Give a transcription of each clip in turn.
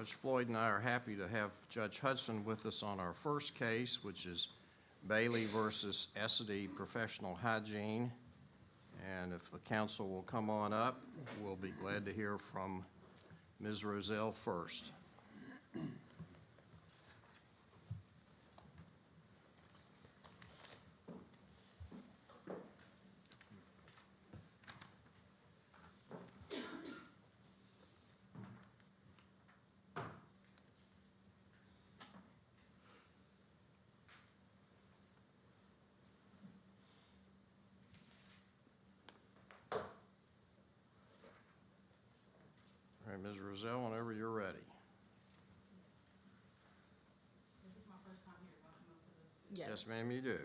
Judge Floyd and I are happy to have Judge Hudson with us on our first case, which is Bailey versus Essity Professional Hygiene. And if the counsel will come on up, we'll be glad to hear from Ms. Roselle first. All right, Ms. Roselle, whenever you're ready. This is my first time here. Welcome to the... Yes, ma'am, you do.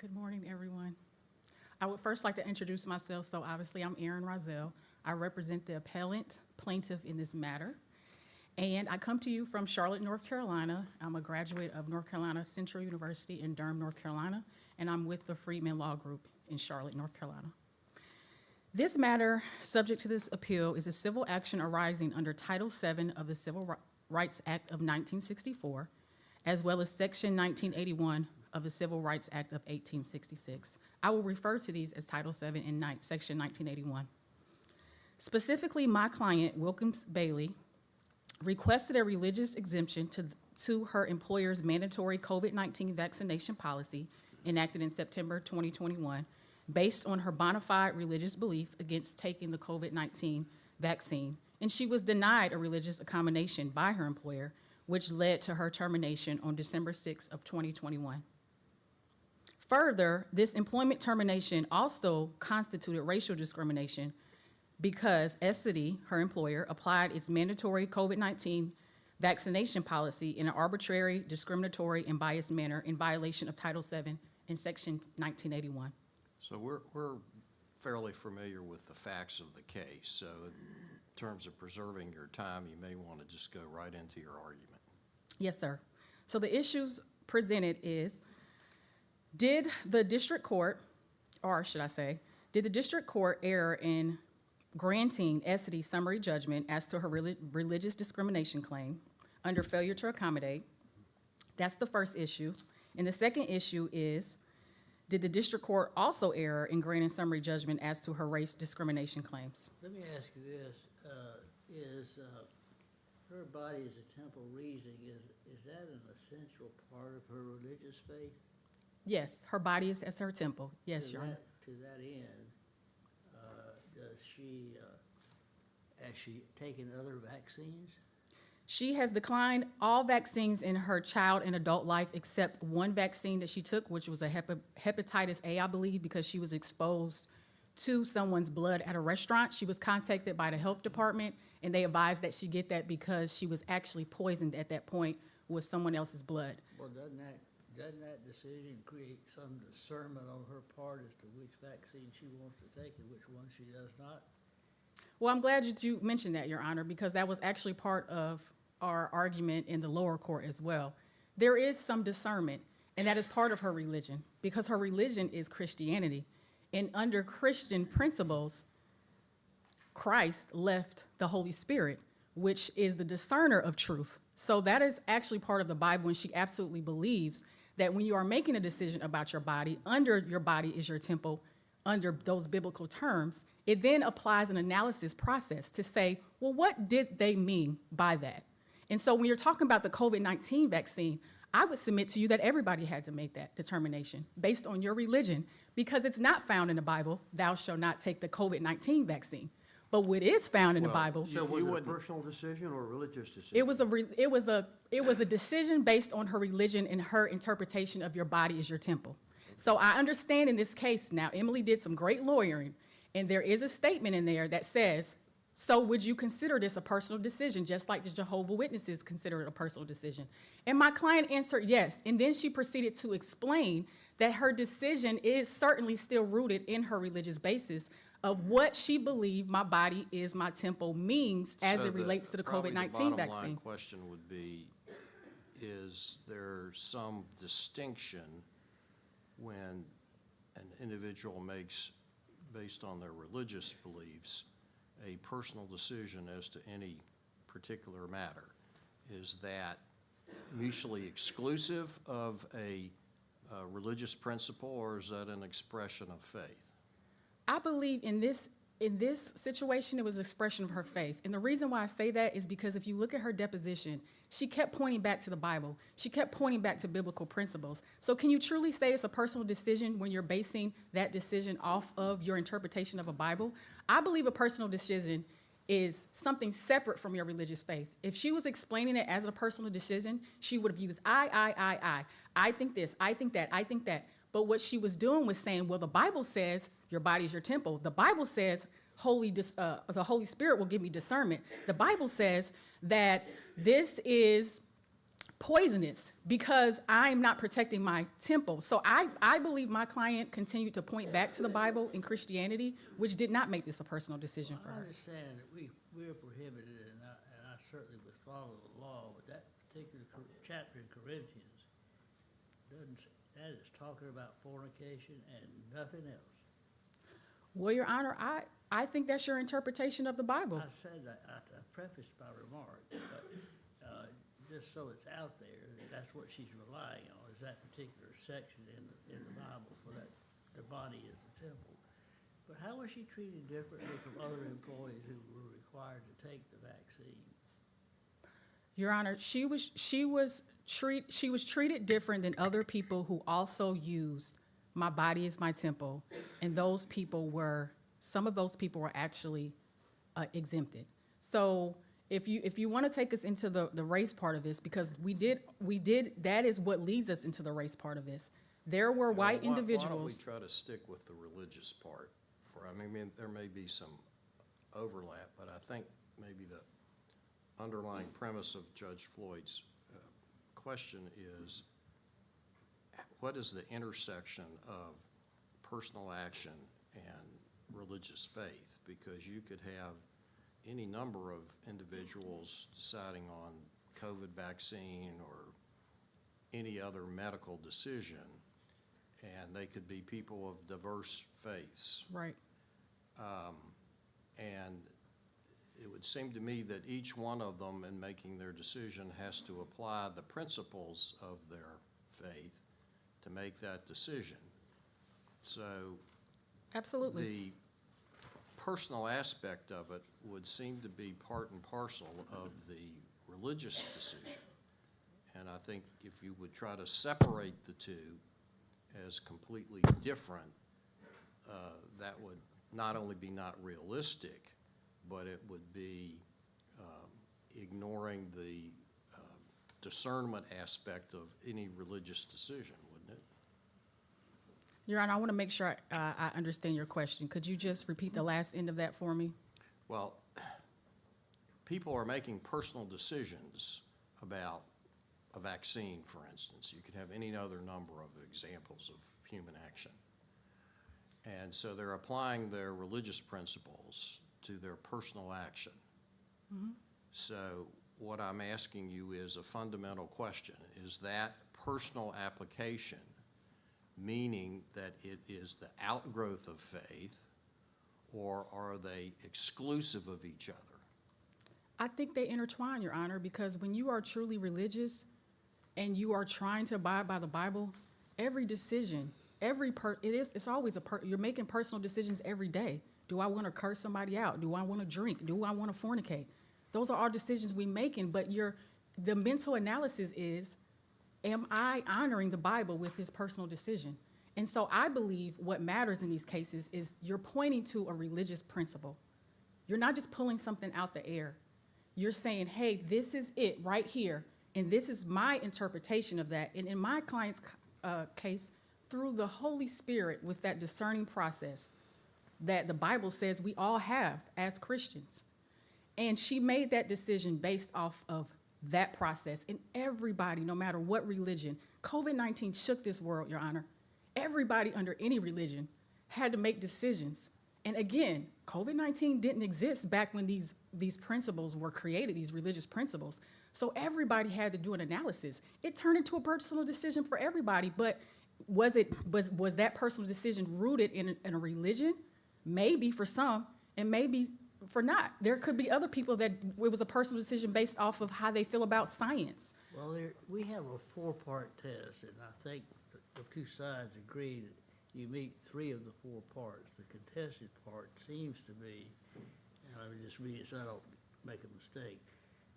Good morning, everyone. I would first like to introduce myself. So obviously, I'm Erin Roselle. I represent the appellant plaintiff in this matter. And I come to you from Charlotte, North Carolina. I'm a graduate of North Carolina Central University in Durham, North Carolina, and I'm with the Freedman Law Group in Charlotte, North Carolina. This matter, subject to this appeal, is a civil action arising under Title VII of the Civil Rights Act of 1964, as well as Section 1981 of the Civil Rights Act of 1866. I will refer to these as Title VII and Section 1981. Specifically, my client, Wilkins Bailey, requested a religious exemption to her employer's mandatory COVID-19 vaccination policy enacted in September 2021, based on her bona fide religious belief against taking the COVID-19 vaccine. And she was denied a religious accommodation by her employer, which led to her termination on December 6th of 2021. Further, this employment termination also constituted racial discrimination because Essity, her employer, applied its mandatory COVID-19 vaccination policy in an arbitrary, discriminatory, and biased manner in violation of Title VII and Section 1981. So we're fairly familiar with the facts of the case. So in terms of preserving your time, you may want to just go right into your argument. Yes, sir. So the issues presented is, did the district court, or should I say, did the district court err in granting Essity summary judgment as to her religious discrimination claim under failure to accommodate? That's the first issue. And the second issue is, did the district court also err in granting summary judgment as to her race discrimination claims? Let me ask you this, her body as a temple reasoning, is that an essential part of her religious faith? Yes, her body is as her temple. Yes, Your Honor. To that end, does she, has she taken other vaccines? She has declined all vaccines in her child and adult life except one vaccine that she took, which was a hepatitis A, I believe, because she was exposed to someone's blood at a restaurant. She was contacted by the health department, and they advised that she get that because she was actually poisoned at that point with someone else's blood. Well, doesn't that decision create some discernment on her part as to which vaccine she wants to take and which one she does not? Well, I'm glad that you mentioned that, Your Honor, because that was actually part of our argument in the lower court as well. There is some discernment, and that is part of her religion, because her religion is Christianity. And under Christian principles, Christ left the Holy Spirit, which is the discerner of truth. So that is actually part of the Bible, and she absolutely believes that when you are making a decision about your body, under your body is your temple, under those biblical terms, it then applies an analysis process to say, well, what did they mean by that? And so when you're talking about the COVID-19 vaccine, I would submit to you that everybody had to make that determination based on your religion, because it's not found in the Bible, thou shalt not take the COVID-19 vaccine. But what is found in the Bible, So was it a personal decision or a religious decision? it was a decision based on her religion and her interpretation of your body as your temple. So I understand in this case now, Emily did some great lawyering, and there is a statement in there that says So would you consider this a personal decision, just like the Jehovah's Witnesses consider it a personal decision? And my client answered yes. And then she proceeded to explain that her decision is certainly still rooted in her religious basis of what she believed my body is my temple means as So it relates to the probably COVID-19 The bottom line vaccine. question would be, is there some distinction when an individual makes, based on their religious beliefs, a personal decision as to any particular matter? Is that mutually exclusive of a religious principle, or is that an expression of faith? I believe in this situation, it was an expression of her faith. And the reason why I say that is because if you look at her deposition, she kept pointing back to the Bible. She kept pointing back to biblical principles. So can you truly say it's a personal decision when you're basing that decision off of your interpretation of a Bible? I believe a personal decision is something separate from your religious faith. If she was explaining it as a personal decision, she would have used I. I think this, I think that, I think that. But what she was doing was saying, well, the Bible says your body is your temple. The Bible says the Holy Spirit will give me discernment. The Bible says that this is poisonous because I'm not protecting my temple. So I believe my client continued to point back to the Bible and Christianity, which did not make this a personal decision for I her. understand that we're prohibited, and I certainly would follow the law, but that particular chapter in Corinthians that is talking about fornication and nothing else. Well, Your Honor, I think that's your interpretation of the Bible. I said that, I prefaced my remark, but just so it's out there, that's what she's relying on, is that particular section in the Bible for that, the body is the temple. But how was she treated differently from other employees who were required to take the vaccine? Your Honor, she was treated different than other people who also used my body as my temple, and some of those people were actually exempted. So if you want to take us into the race part of this, because we did, that is what leads us into the race part of this. There were white Why don't we individuals. try to stick with the religious part? I mean, there may be some overlap, but I think maybe the underlying premise of Judge Floyd's question is, what is the intersection of personal action and religious faith? Because you could have any number of individuals deciding on COVID vaccine or any other medical decision, and they could be people of diverse faiths. Right. And it would seem to me that each one of them, in making their decision, has to apply the principles of their faith to make that decision. So Absolutely. the personal aspect of it would seem to be part and parcel of the religious decision. And I think if you would try to separate the two as completely different, that would not only be not realistic, but it would be ignoring the discernment aspect of any religious decision, wouldn't it? Your Honor, I want to make sure I understand your question. Could you just repeat the last end of that for me? Well, people are making personal decisions about a vaccine, for instance. You could have any other number of examples of human action. And so they're applying their religious principles to their personal action. Mm-hmm. So what I'm asking you is a fundamental question. Is that personal application, meaning that it is the outgrowth of faith, or are they exclusive of each other? I think they intertwine, Your Honor, because when you are truly religious and you are trying to abide by the Bible, every decision, it's always you're making personal decisions every day. Do I want to curse somebody out? Do I want to drink? Do I want to fornicate? Those are all decisions we making, but the mental analysis is, am I honoring the Bible with this personal decision? And so I believe what matters in these cases is you're pointing to a religious principle. You're not just pulling something out the air. You're saying, hey, this is it right here, and this is my interpretation of that. And in my client's case, through the Holy Spirit with that discerning process that the Bible says we all have as Christians. And she made that decision based off of that process. And everybody, no matter what religion, COVID-19 shook this world, Your Honor. Everybody under any religion had to make decisions. And again, COVID-19 didn't exist back when these principles were created, these religious principles. So everybody had to do an analysis. It turned into a personal decision for everybody, but was that personal decision rooted in a religion? Maybe for some, and maybe for not. There could be other people that it was a personal decision based off of how they feel about science. Well, we have a four-part test, and I think the two sides agree that you meet three of the 4 parts. The contested part seems to be, and let me just read it so I don't make a mistake.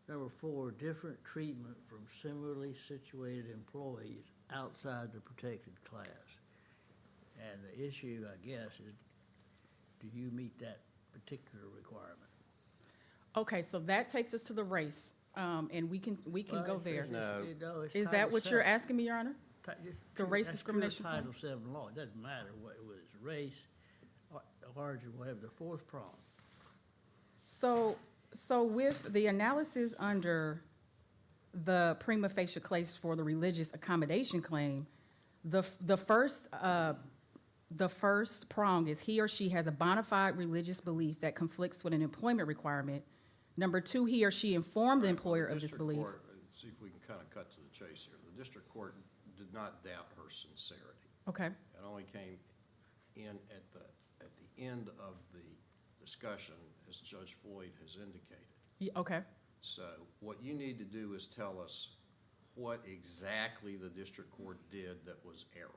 Number 4, different treatment from similarly situated employees outside the protected class. And the issue, I guess, is do you meet that particular requirement? Okay, so that takes us to the race, and we can Well, go it's- there. No, it's Is that Title what you're VII. asking me, Your Honor? The race That's discrimination pure claim? Title VII law. It doesn't matter what it was, race, origin, whatever, the 4th prong. So with the analysis under the prima facie case for the religious accommodation claim, the first prong is he or she has a bona fide religious belief that conflicts with an employment requirement. Number 2, he or she informed the employer of this District belief. court, see if we can kind of cut to the chase here. The district court did not doubt her sincerity. Okay, It only came in at the end of the discussion, as Judge Floyd has indicated. okay. So what you need to do is tell us what exactly the district court did that was error.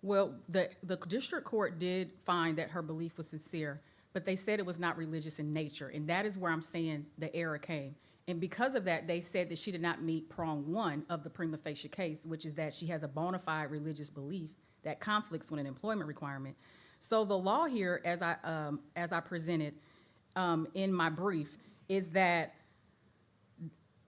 Well, the district court did find that her belief was sincere, but they said it was not religious in nature, and that is where I'm saying the error came. And because of that, they said that she did not meet prong 1 of the prima facie case, which is that she has a bona fide religious belief that conflicts with an employment requirement. So the law here, as I presented in my brief, is that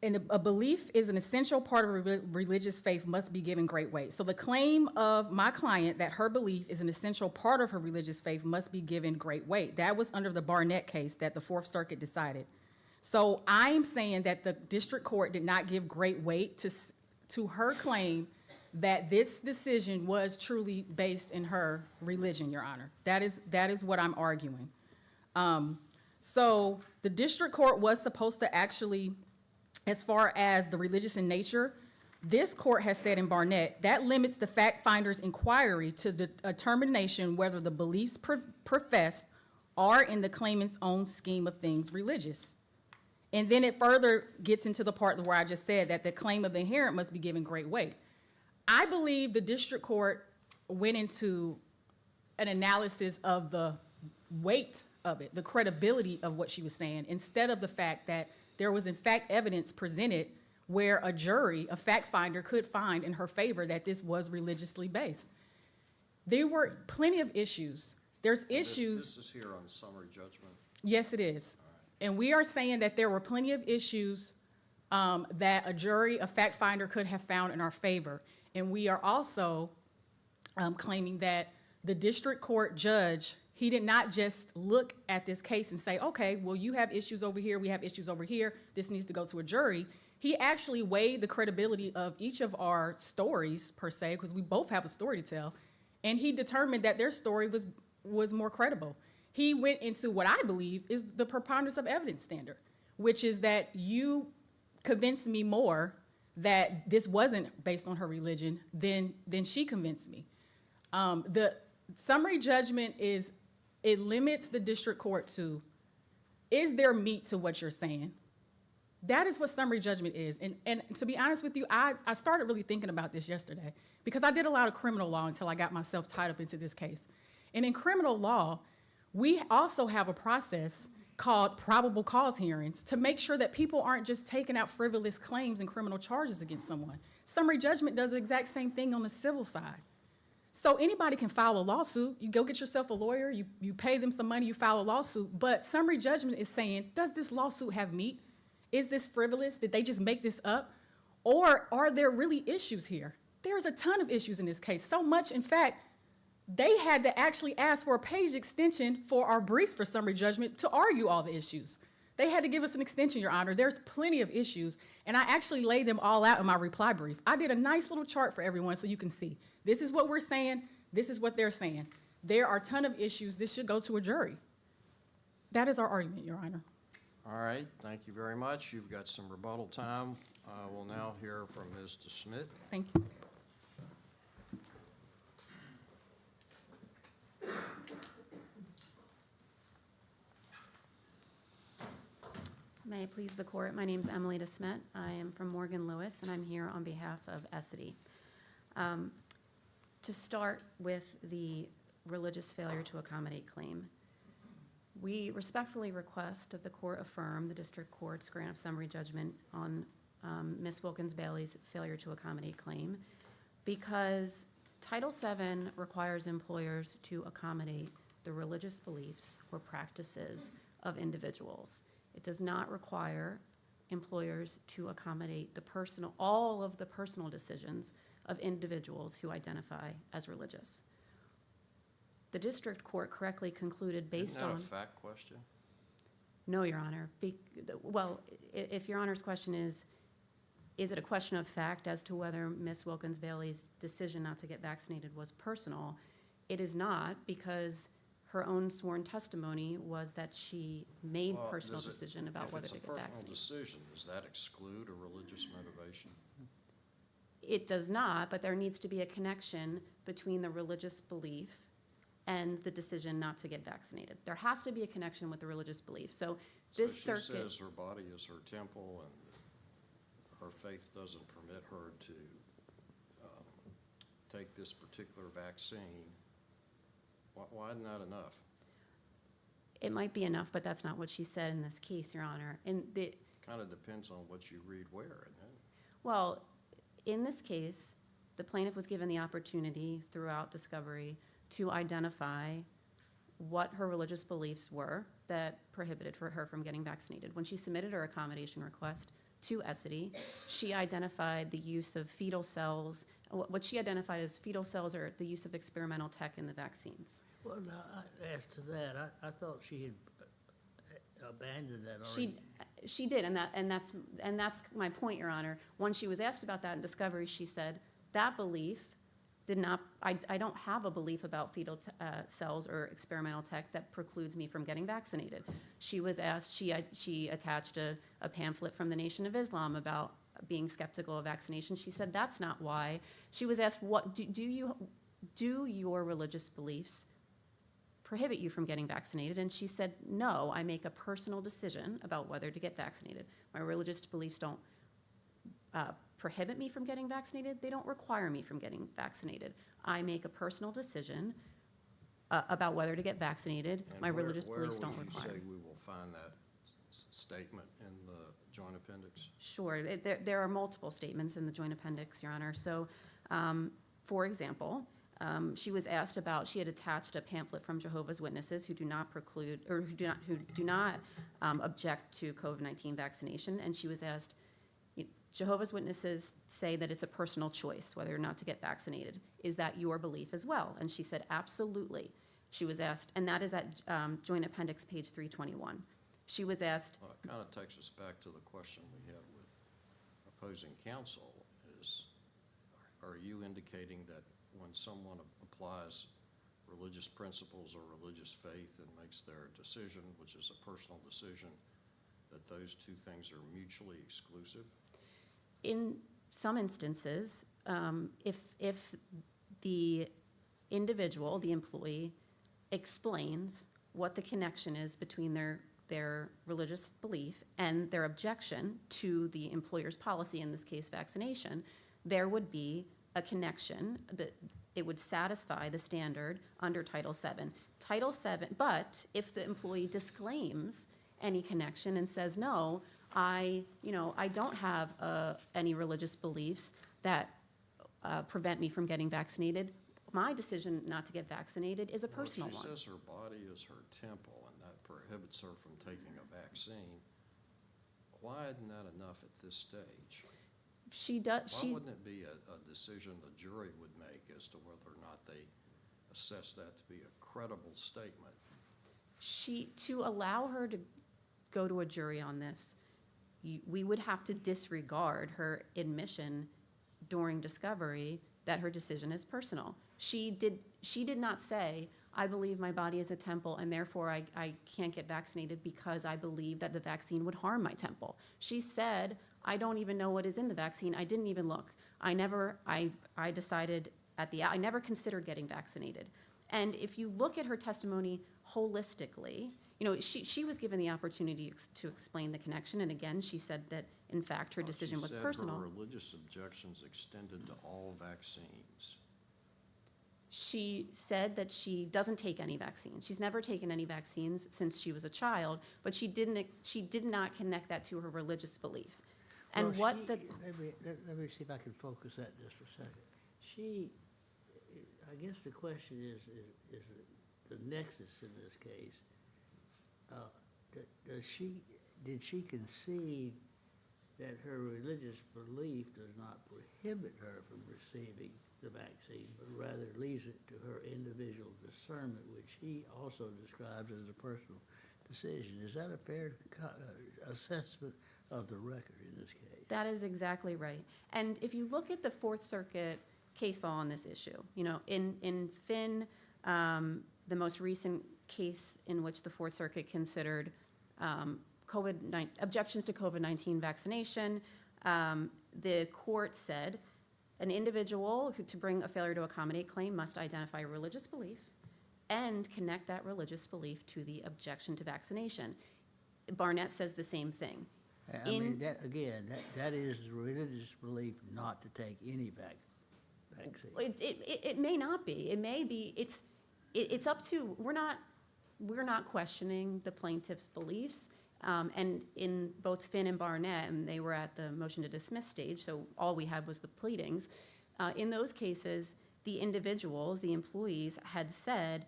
a belief is an essential part of a religious faith must be given great weight. So the claim of my client that her belief is an essential part of her religious faith must be given great weight. That was under the Barnett case that the 4th Circuit decided. So I'm saying that the district court did not give great weight to her claim that this decision was truly based in her religion, Your Honor. That is what I'm arguing. So the district court was supposed to actually, as far as the religious in nature, this court has said in Barnett, that limits the fact finder's inquiry to the determination whether the beliefs professed are in the claimant's own scheme of things religious. And then it further gets into the part where I just said that the claim of the inherent must be given great weight. I believe the district court went into an analysis of the weight of it, the credibility of what she was saying, instead of the fact that there was in fact evidence presented where a jury, a fact finder, could find in her favor that this was religiously based. There were plenty of issues. There's issues. This is here on summary judgment. Yes, it is. And we are saying that there were plenty of issues that a jury, a fact finder could have found in our favor. And we are also claiming that the district court judge, he did not just look at this case and say, okay, well, you have issues over here, we have issues over here, this needs to go to a jury. He actually weighed the credibility of each of our stories, per se, because we both have a story to tell, and he determined that their story was more credible. He went into what I believe is the preponderance of evidence standard, which is that you convinced me more that this wasn't based on her religion than she convinced me. The summary judgment it limits the district court to, is there meat to what you're saying? That is what summary judgment is. And to be honest with you, I started really thinking about this yesterday because I did a lot of criminal law until I got myself tied up into this case. And in criminal law, we also have a process called probable cause hearings to make sure that people aren't just taking out frivolous claims and criminal charges against someone. Summary judgment does the exact same thing on the civil side. So anybody can file a lawsuit. You go get yourself a lawyer, you pay them some money, you file a lawsuit. But summary judgment is saying, does this lawsuit have meat? Is this frivolous? Did they just make this up? Or are there really issues here? There's a ton of issues in this case. So much, in fact, they had to actually ask for a page extension for our briefs for summary judgment to argue all the issues. They had to give us an extension, Your Honor. There's plenty of issues, and I actually laid them all out in my reply brief. I did a nice little chart for everyone so you can see. This is what we're saying. This is what they're saying. There are a ton of issues. This should go to a jury. That is our argument, Your Honor. All right, thank you very much. You've got some rebuttal time. We'll now hear from Ms. DeSmit. Thank you. May it please the court, my name is Emily DeSmit. I am from Morgan Lewis, and I'm here on behalf of Essity. To start with the religious failure to accommodate claim, we respectfully request that the court affirm the district court's grant of summary judgment on Ms. Wilkins-Bailey's failure to accommodate claim, because Title VII requires employers to accommodate the religious beliefs or practices of individuals. It does not require employers to accommodate all of the personal decisions of individuals who identify as religious. The district court correctly concluded based on— Isn't that a fact question? No, Your Honor. Well, if Your Honor's question is it a question of fact as to whether Ms. Wilkins-Bailey's decision not to get vaccinated was personal? It is not, because her own sworn testimony was that she made Well, personal does it- decision about whether to get If it's a personal vaccinated. decision, does that exclude a religious motivation? It does not, but there needs to be a connection between the religious belief and the decision not to get vaccinated. There has to be a connection with the religious belief. So this So she circuit— says her body is her temple and her faith doesn't permit her to take this particular vaccine. Why isn't that enough? It might be enough, but that's not what she said in this case, Your Honor. Kind of depends on what you read where, isn't it? Well, in this case, the plaintiff was given the opportunity throughout discovery to identify what her religious beliefs were that prohibited her from getting vaccinated. When she submitted her accommodation request to Essity, she identified the use of fetal cells. What she identified as fetal cells are the use of experimental tech in the vaccines. Well, now, as to that, I thought she had abandoned that already. She did, and that's my point, Your Honor. When she was asked about that in discovery, she said that belief did not. I don't have a belief about fetal cells or experimental tech that precludes me from getting vaccinated. She was asked. She attached a pamphlet from the Nation of Islam about being skeptical of vaccination. She said that's not why. She was asked, "What do your religious beliefs prohibit you from getting vaccinated?" And she said, "No, I make a personal decision about whether to get vaccinated. My religious beliefs don't prohibit me from getting vaccinated. They don't require me from getting vaccinated. I make a personal decision about whether to get vaccinated. And My religious beliefs Where don't would you require say me." we will find that statement in the joint appendix? Sure. There are multiple statements in the joint appendix, Your Honor. So, for example, she was asked about, she had attached a pamphlet from Jehovah's Witnesses who do not preclude, or who do not object to COVID-19 vaccination, and she was asked, Jehovah's Witnesses say that it's a personal choice whether or not to get vaccinated. Is that your belief as well? And she said, absolutely. She was asked, and that is at joint appendix page 321. She was asked— Well, it kind of takes us back to the question we had with opposing counsel is, are you indicating that when someone applies religious principles or religious faith and makes their decision, which is a personal decision, that those two things are mutually exclusive? In some instances, if the individual, the employee, explains what the connection is between their religious belief and their objection to the employer's policy, in this case vaccination, there would be a connection that it would satisfy the standard under Title VII. Title VII, but if the employee disclaims any connection and says, no, I don't have any religious beliefs that prevent me from getting vaccinated, my decision not to get vaccinated is a personal Well, one. she says her body is her temple and that prohibits her from taking a vaccine. Why isn't that enough at this stage? Why wouldn't it be a decision the jury would make as to whether or not they assess that to be a credible statement? To allow her go to a jury on this, we would have to disregard her admission during discovery that her decision is personal. She did not say, I believe my body is a temple and therefore I can't get vaccinated because I believe that the vaccine would harm my temple. She said, I don't even know what is in the vaccine. I didn't even look. I decided I never considered getting vaccinated. And if you look at her testimony holistically, you know, she was given the opportunity to explain the connection, and again, she said that, in fact, her decision was personal. She said her religious objections extended to all vaccines. She said that she doesn't take any vaccines. She's never taken any vaccines since she was a child, but she did not connect that to her religious belief. And Well, what the, let me see if I can focus that just a second. I guess the question is the nexus in this case. Did she concede that her religious belief does not prohibit her from receiving the vaccine, but rather leaves it to her individual discernment, which he also describes as a personal decision? Is that a fair assessment of the record in this case? that is exactly right. And if you look at the Fourth Circuit case law on this issue, you know, in Finn, the most recent case in which the Fourth Circuit considered objections to COVID-19 vaccination, the court said an individual to bring a failure to accommodate claim must identify a religious belief and connect that religious belief to the objection to vaccination. Barnett says the same thing. I mean, that is the religious belief not to take any vaccine. It may not be. It may be. It's up to. We're not questioning the plaintiff's beliefs. And in both Finn and Barnett, and they were at the motion to dismiss stage, so all we had was the pleadings. In those cases, the individuals, the employees, had said,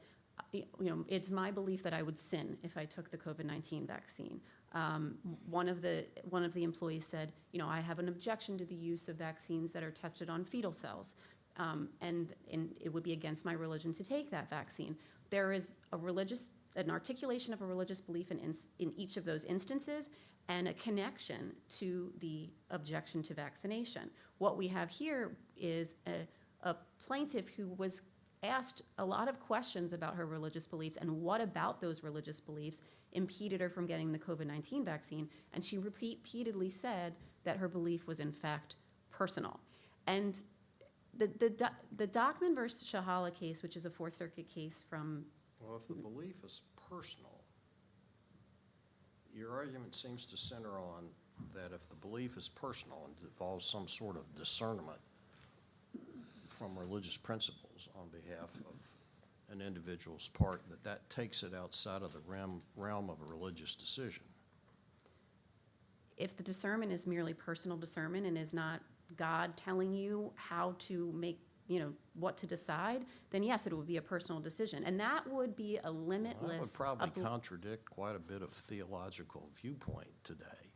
you know, it's my belief that I would sin if I took the COVID-19 vaccine. One of the employees said, you know, I have an objection to the use of vaccines that are tested on fetal cells, and it would be against my religion to take that vaccine. There is an articulation of a religious belief in each of those instances, and a connection to the objection to vaccination. What we have here is a plaintiff who was asked a lot of questions about her religious beliefs and what about those religious beliefs impeded her from getting the COVID-19 vaccine, and she repeatedly said that her belief was in fact personal. And the Dockman versus Shahala case, which is a Fourth Circuit case from... Well, if the belief is personal, your argument seems to center on that if the belief is personal and involves some sort of discernment from religious principles on behalf of an individual's part, that takes it outside of the realm of a religious decision. If the discernment is merely personal discernment and is not God telling you how to make, you know, what to decide, then yes, it would be a personal decision. And that would be a limitless... That would probably contradict quite a bit of theological viewpoint today.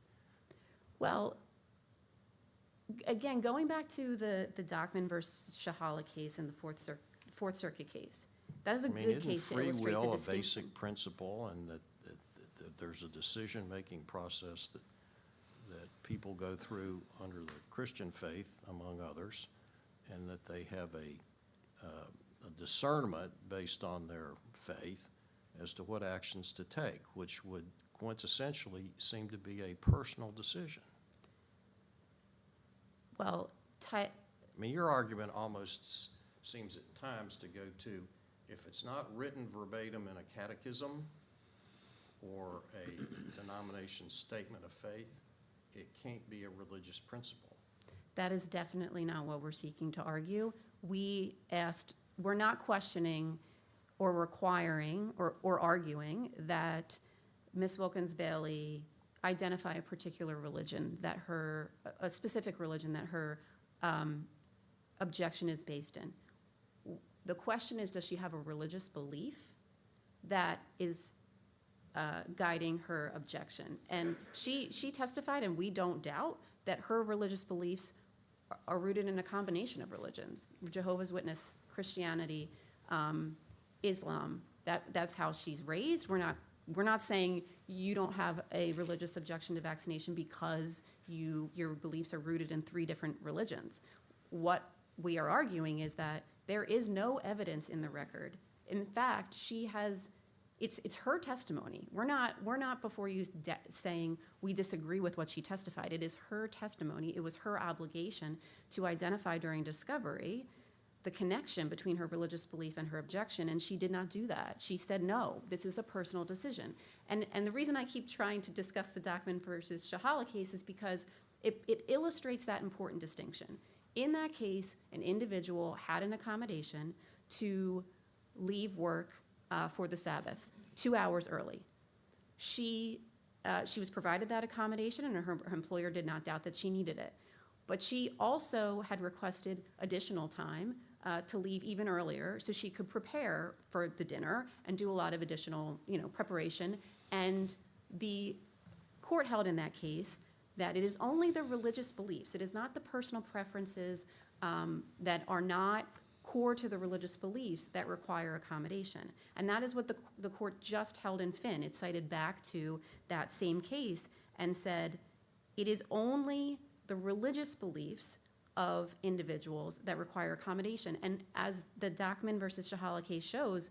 Well, again, going back to the Dockman versus Shahala case and the Fourth Circuit case, that is a good case to illustrate the distinction. Isn't free will a basic principle, and that there's a decision-making process that people go through under the Christian faith, among others, and that they have a discernment based on their faith as to what actions to take, which would quintessentially seem to be a personal decision. Well, I mean, your argument almost seems at times to go to, if it's not written verbatim in a catechism or a denomination statement of faith, it can't be a religious principle. that is definitely not what we're seeking to argue. We're not questioning or requiring or arguing that Ms. Wilkins-Bailey identify a particular religion, a specific religion that her objection is based in. The question is, does she have a religious belief that is guiding her objection? And she testified, and we don't doubt, that her religious beliefs are rooted in a combination of religions: Jehovah's Witness, Christianity, Islam. That's how she's raised. We're not we're not saying you don't have a religious objection to vaccination because your beliefs are rooted in 3 different religions. What we are arguing is that there is no evidence in the record. In fact, it's her testimony. We're not before you saying we disagree with what she testified. It is her testimony. It was her obligation to identify during discovery the connection between her religious belief and her objection, and she did not do that. She said, no, this is a personal decision. And the reason I keep trying to discuss the Dockman versus Shahala case is because it illustrates that important distinction. In that case, an individual had an accommodation to leave work for the Sabbath 2 hours early. She was provided that accommodation, and her employer did not doubt that she needed it. But she also had requested additional time to leave even earlier so she could prepare for the dinner and do a lot of additional, preparation. And the court held in that case that it is only the religious beliefs, it is not the personal preferences that are not core to the religious beliefs that require accommodation. And that is what the court just held in Finn. It cited back to that same case and said, it is only the religious beliefs of individuals that require accommodation. And as the Dockman versus Shahala case shows,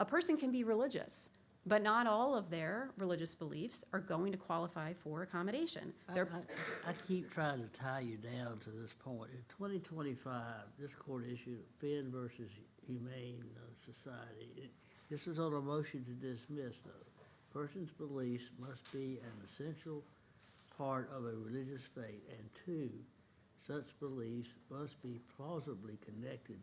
a person can be religious, but not all of their religious beliefs are going to qualify for accommodation. I keep trying to tie you down to this point. In 2025, this court issued Finn versus Humane Society. This was on a motion to dismiss, though. Person's beliefs must be an essential part of a religious faith, and 2, such beliefs must be plausibly connected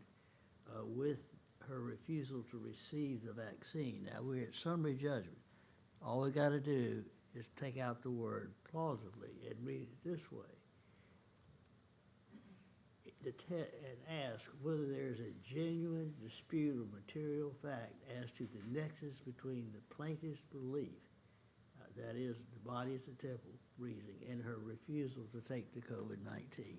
with her refusal to receive the vaccine. Now, we're at summary judgment. All we got to do is take out the word plausibly and read it this way. And ask whether there is a genuine dispute of material fact as to the nexus between the plaintiff's belief, that is, the body is the temple, reasoning, and her refusal to take the COVID-19.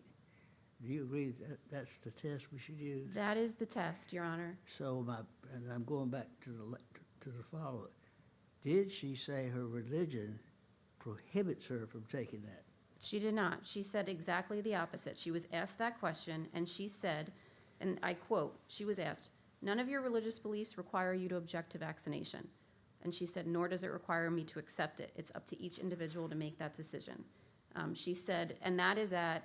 Do you agree that that's the test we should use? That is the test, Your Honor. So and I'm going back to the follow-up. Did she say her religion prohibits her from taking that? She did not. She said exactly the opposite. She was asked that question, and she said, and I quote, she was asked, "None of your religious beliefs require you to object to vaccination." And she said, "Nor does it require me to accept it. It's up to each individual to make that decision." She said, and that is at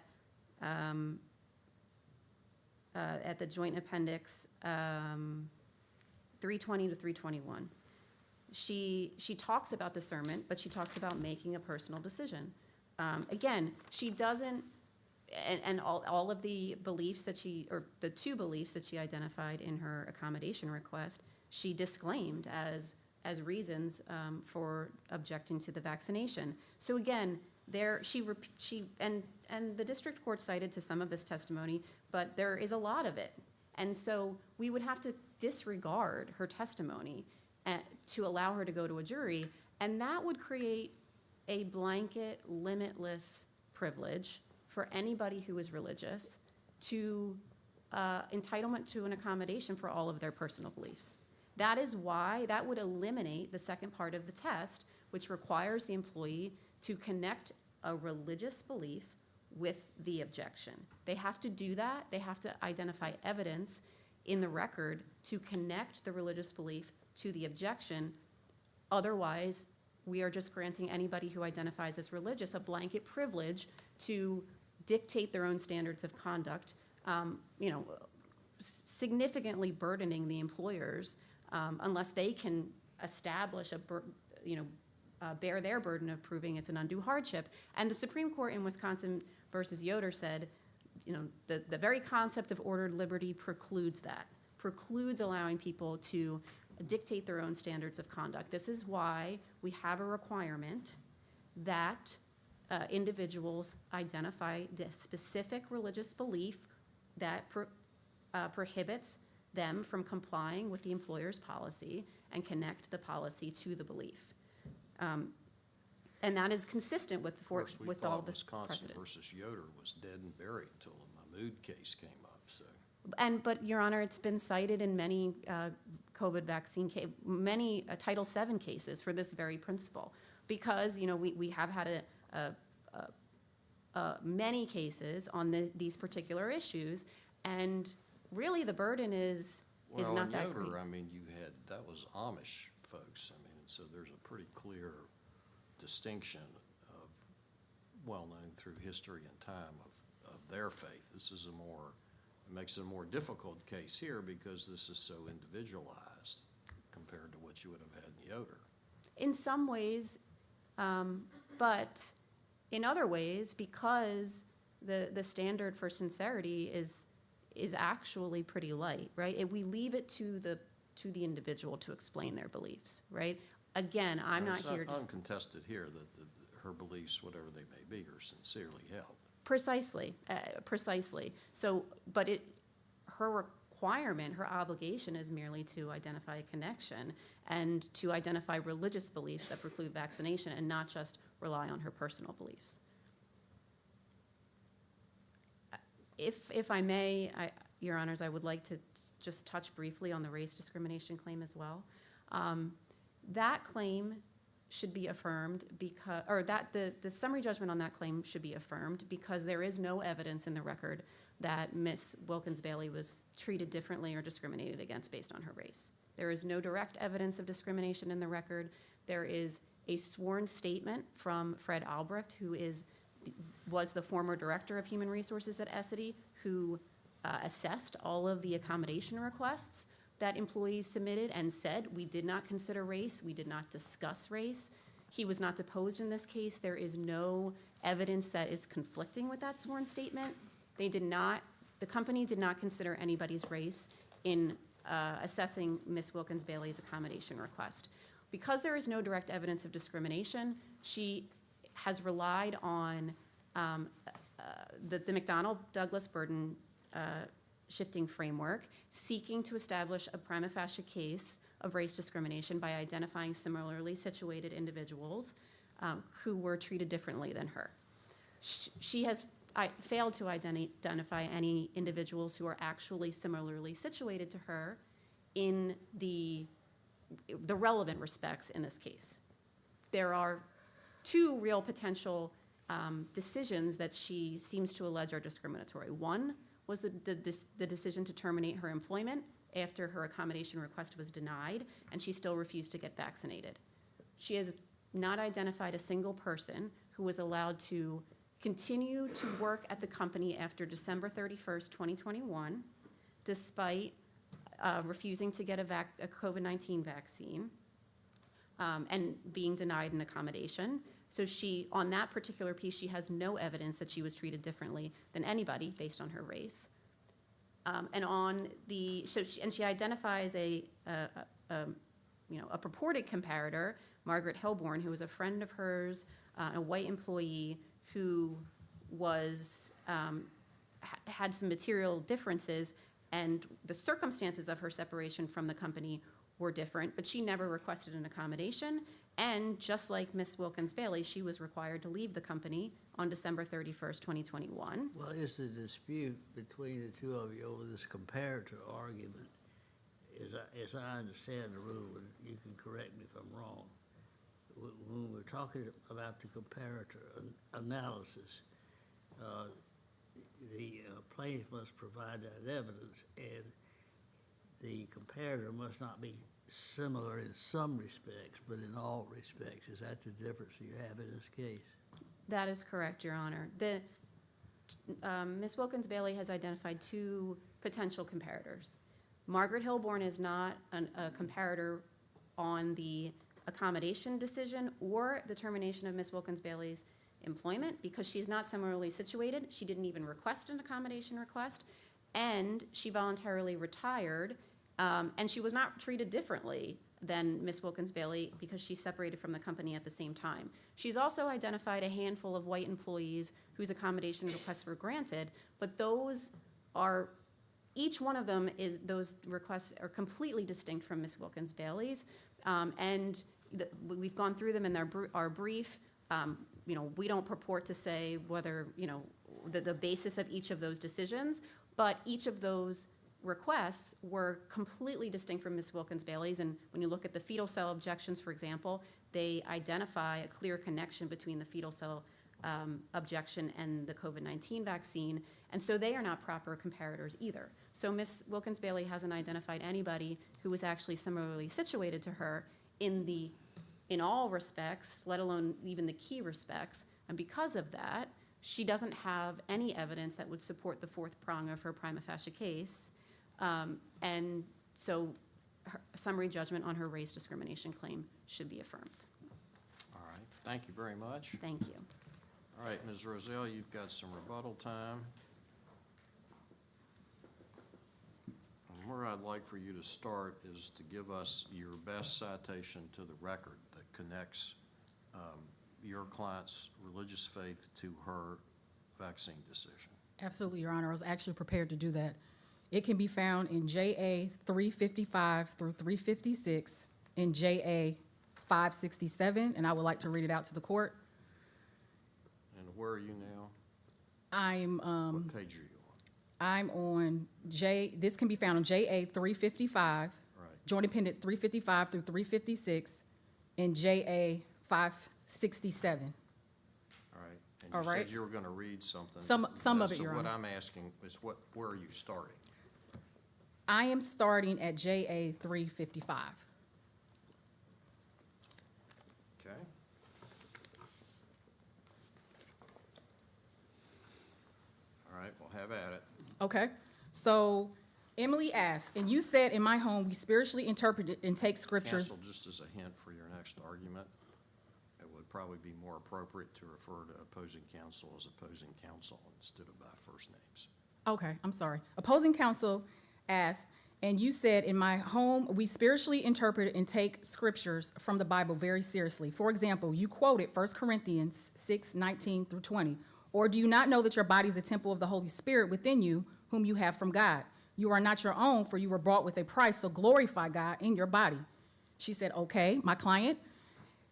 the joint appendix 320 to 321. She talks about discernment, but she talks about making a personal decision. Again, she doesn't, and all of the beliefs that or the 2 beliefs that she identified in her accommodation request, she disclaimed as reasons for objecting to the vaccination. So again, and the district court cited to some of this testimony, but there is a lot of it. And so we would have to disregard her testimony to allow her to go to a jury, and that would create a blanket, limitless privilege for anybody who is religious to entitlement to an accommodation for all of their personal beliefs. That is why that would eliminate the second part of the test, which requires the employee to connect a religious belief with the objection. They have to do that. They have to identify evidence in the record to connect the religious belief to the objection. Otherwise, we are just granting anybody who identifies as religious a blanket privilege to dictate their own standards of conduct, significantly burdening the employers unless they can establish bear their burden of proving it's an undue hardship. And the Supreme Court in Wisconsin versus Yoder said, the very concept of ordered liberty precludes that, precludes allowing people to dictate their own standards of conduct. This is why we have a requirement that individuals identify the specific religious belief that prohibits them from complying with the employer's policy and connect the policy to the belief. And that is consistent with all the Wisconsin precedent. versus Yoder was dead and buried until the Mahmood case came up, so. But Your Honor, it's been cited in many COVID vaccine many Title VII cases for this very principle. Because, we have had many cases on these particular issues, and really the burden is Well, not in that Yoder, great. I mean, that was Amish folks, I mean, and so there's a pretty clear distinction of, well-known through history and time of their faith. This is it makes it a more difficult case here because this is so individualized compared to what you would have had in Yoder. In some ways, but in other ways, because the standard for sincerity is actually pretty light, right? We leave it to the individual to explain their beliefs, right? Again, I'm not here to. It's uncontested here that her beliefs, whatever they may be, are sincerely held. Precisely. So, but her requirement, her obligation is merely to identify a connection and to identify religious beliefs that preclude vaccination and not just rely on her personal beliefs. If I may, Your Honors, I would like to just touch briefly on the race discrimination claim as well. That claim should be affirmed because, or that the summary judgment on that claim should be affirmed because there is no evidence in the record that Ms. Wilkins-Bailey was treated differently or discriminated against based on her race. There is no direct evidence of discrimination in the record. There is a sworn statement from Fred Albrecht, who was the former director of human resources at Essity, who assessed all of the accommodation requests that employees submitted and said, we did not consider race, we did not discuss race. He was not deposed in this case. There is no evidence that is conflicting with that sworn statement. The company did not consider anybody's race in assessing Ms. Wilkins-Bailey's accommodation request. Because there is no direct evidence of discrimination, she has relied on the McDonnell-Douglas burden shifting framework, seeking to establish a prima facie case of race discrimination by identifying similarly situated individuals who were treated differently than her. She has failed to identify any individuals who are actually similarly situated to her in the relevant respects in this case. There are two real potential decisions that she seems to allege are discriminatory. One was the decision to terminate her employment after her accommodation request was denied, and she still refused to get vaccinated. She has not identified a single person who was allowed to continue to work at the company after December 31st, 2021, despite refusing to get a COVID-19 vaccine and being denied an accommodation. So on that particular piece, she has no evidence that she was treated differently than anybody based on her race. She identifies a purported comparator, Margaret Helborn, who was a friend of hers, a white employee who had some material differences, and the circumstances of her separation from the company were different, but she never requested an accommodation. And just like Ms. Wilkins-Bailey, she was required to leave the company on December 31st, 2021. Well, is the dispute between the two of you over this comparator argument, as I understand the rule, and you can correct me if I'm wrong, when we're talking about the comparator analysis, the plaintiff must provide that evidence, and the comparator must not be similar in some respects, but in all respects. Is that the difference you have in this case? That is correct, Your Honor. Ms. Wilkins-Bailey has identified two potential comparators. Margaret Helborn is not a comparator on the accommodation decision or the termination of Ms. Wilkins-Bailey's employment because she's not similarly situated. She didn't even request an accommodation request, and she voluntarily retired, and she was not treated differently than Ms. Wilkins-Bailey because she separated from the company at the same time. She's also identified a handful of white employees whose accommodation requests were granted, but each one of them those requests are completely distinct from Ms. Wilkins-Bailey's, and we've gone through them in our brief. We don't purport to say whether, the basis of each of those decisions, but each of those requests were completely distinct from Ms. Wilkins-Bailey's. And when you look at the fetal cell objections, for example, they identify a clear connection between the fetal cell objection and the COVID-19 vaccine. And so they are not proper comparators either. So Ms. Wilkins-Bailey hasn't identified anybody who was actually similarly situated to her in all respects, let alone even the key respects. And because of that, she doesn't have any evidence that would support the fourth prong of her prima facie case. And so her summary judgment on her race discrimination claim should be affirmed. All right, thank you very much. Thank you. All right, Ms. Rozelle, you've got some rebuttal time. And where I'd like for you to start is to give us your best citation to the record that connects your client's religious faith to her vaccine decision. Absolutely, Your Honor. I was actually prepared to do that. It can be found in JA 355 through 356, in JA 567, and I would like to read it out to the court. And where are you now? I'm What page are you on? I'm on this can be found on JA 355, Right. Joint Appendix 355 through 356, and JA 567. All right. And All you right. said you were going to read something. Some of it, Your So what Honor. I'm asking is where are you starting? I am starting at JA 355. Okay? All right, we'll have at it. Okay, so Emily asked, and you said, in my home, we spiritually interpret and take scriptures. Counsel, just as a hint for your next argument, it would probably be more appropriate to refer to opposing counsel as opposing counsel instead of by first names. Okay, I'm sorry. Opposing counsel asked, and you said, in my home, we spiritually interpret and take scriptures from the Bible very seriously. For example, you quoted 1 Corinthians 6:19 through 20. Or do you not know that your body is a temple of the Holy Spirit within you, whom you have from God? You are not your own, for you were bought with a price, so glorify God in your body. She said, okay, my client.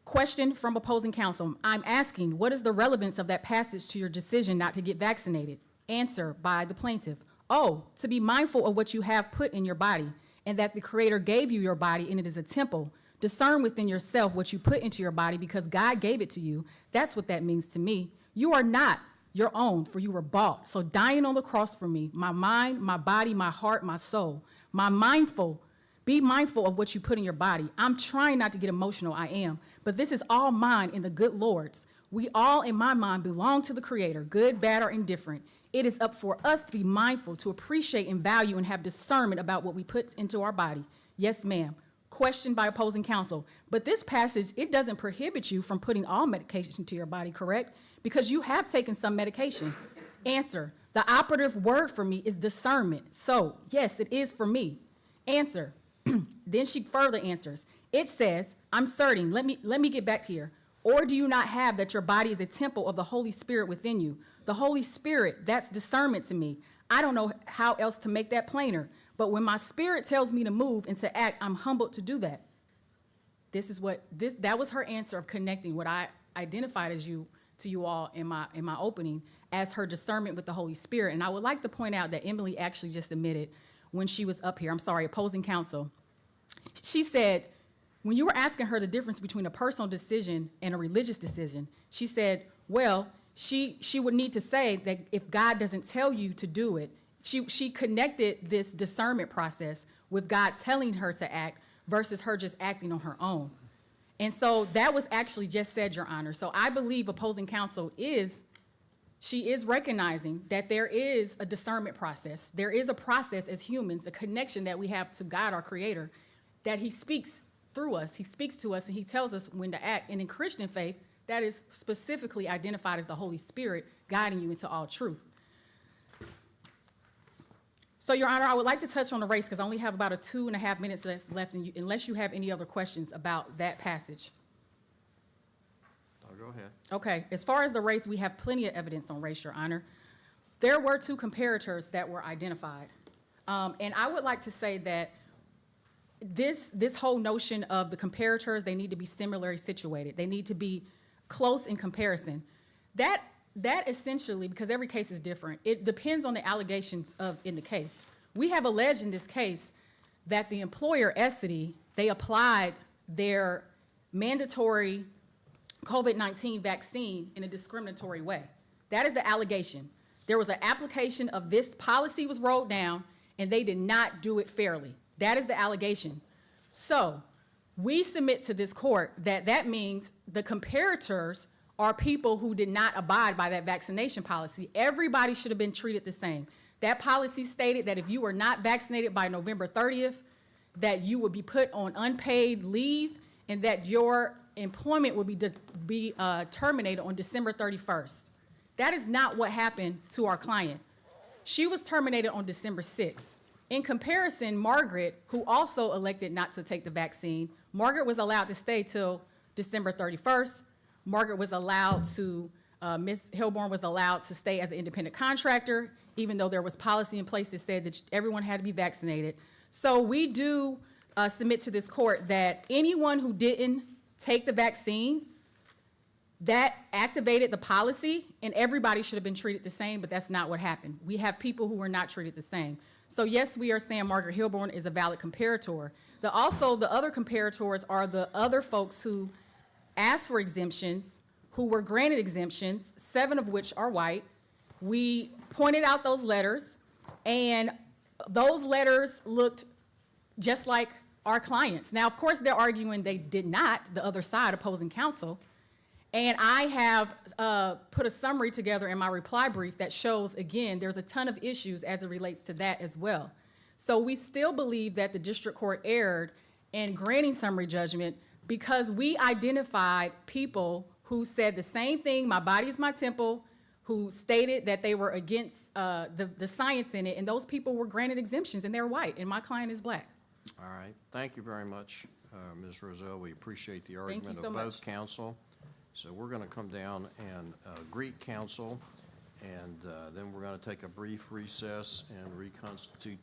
Question from opposing counsel. I'm asking, what is the relevance of that passage to your decision not to get vaccinated? Answer by the plaintiff. Oh, to be mindful of what you have put in your body, and that the Creator gave you your body, and it is a temple. Discern within yourself what you put into your body, because God gave it to you. That's what that means to me. You are not your own, for you were bought. So dying on the cross for me, my mind, my body, my heart, my soul, be mindful of what you put in your body. I'm trying not to get emotional, I am, but this is all mine in the good Lord's. We all, in my mind, belong to the Creator, good, bad, or indifferent. It is up for us to be mindful, to appreciate and value and have discernment about what we put into our body. Yes, ma'am. Question by opposing counsel. But this passage, it doesn't prohibit you from putting all medication to your body, correct? Because you have taken some medication. Answer. The operative word for me is discernment. So, yes, it is for me. Answer. Then she further answers. It says, I'm certain, let me get back here. Or do you not have that your body is a temple of the Holy Spirit within you? The Holy Spirit, that's discernment to me. I don't know how else to make that plainer. But when my spirit tells me to move and to act, I'm humbled to do that. That was her answer of connecting what I identified to you all in my opening as her discernment with the Holy Spirit. And I would like to point out that Emily actually just admitted when she was up here, opposing counsel. She said, when you were asking her the difference between a personal decision and a religious decision, she said, well, she would need to say that if God doesn't tell you to do it, she connected this discernment process with God telling her to act versus her just acting on her own. And so that was actually just said, Your Honor. So I believe opposing counsel is recognizing that there is a discernment process. There is a process as humans, a connection that we have to God, our Creator, that He speaks through us. He speaks to us and He tells us when to act. And in Christian faith, that is specifically identified as the Holy Spirit guiding you into all truth. So, Your Honor, I would like to touch on the race because I only have about 2.5 minutes left unless you have any other questions about that passage. Go ahead. Okay, as far as the race, we have plenty of evidence on race, Your Honor. There were 2 comparators that were identified. And I would like to say that this whole notion of the comparators, they need to be similarly situated. They need to be close in comparison. That essentially, because every case is different, it depends on the allegations in the case. We have alleged in this case that the employer, Essity, they applied their mandatory COVID-19 vaccine in a discriminatory way. That is the allegation. There was an application of this policy was rolled down, and they did not do it fairly. That is the allegation. So we submit to this court that that means the comparators are people who did not abide by that vaccination policy. Everybody should have been treated the same. That policy stated that if you were not vaccinated by November 30th, that you would be put on unpaid leave and that your employment would be terminated on December 31st. That is not what happened to our client. She was terminated on December 6th. In comparison, Margaret, who also elected not to take the vaccine, Margaret was allowed to stay till December 31st. Margaret was allowed to, Ms. Hilborn was allowed to stay as an independent contractor, even though there was policy in place that said that everyone had to be vaccinated. So we do submit to this court that anyone who didn't take the vaccine, that activated the policy, and everybody should have been treated the same, but that's not what happened. We have people who were not treated the same. So yes, we are saying Margaret Hilborn is a valid comparator. Also, the other comparators are the other folks who asked for exemptions, who were granted exemptions, 7 of which are white. We pointed out those letters, and those letters looked just like our clients. Now, of course, they're arguing they did not, the other side, opposing counsel. And I have put a summary together in my reply brief that shows, again, there's a ton of issues as it relates to that as well. So we still believe that the district court erred in granting summary judgment because we identified people who said the same thing, my body is my temple, who stated that they were against the science in it, and those people were granted exemptions, and they're white, and my client is black. All right, thank you very much, Ms. Roselle. We appreciate the argument so of both much. counsel. So we're going to come down and greet counsel, and then we're going to take a brief recess and reconstitute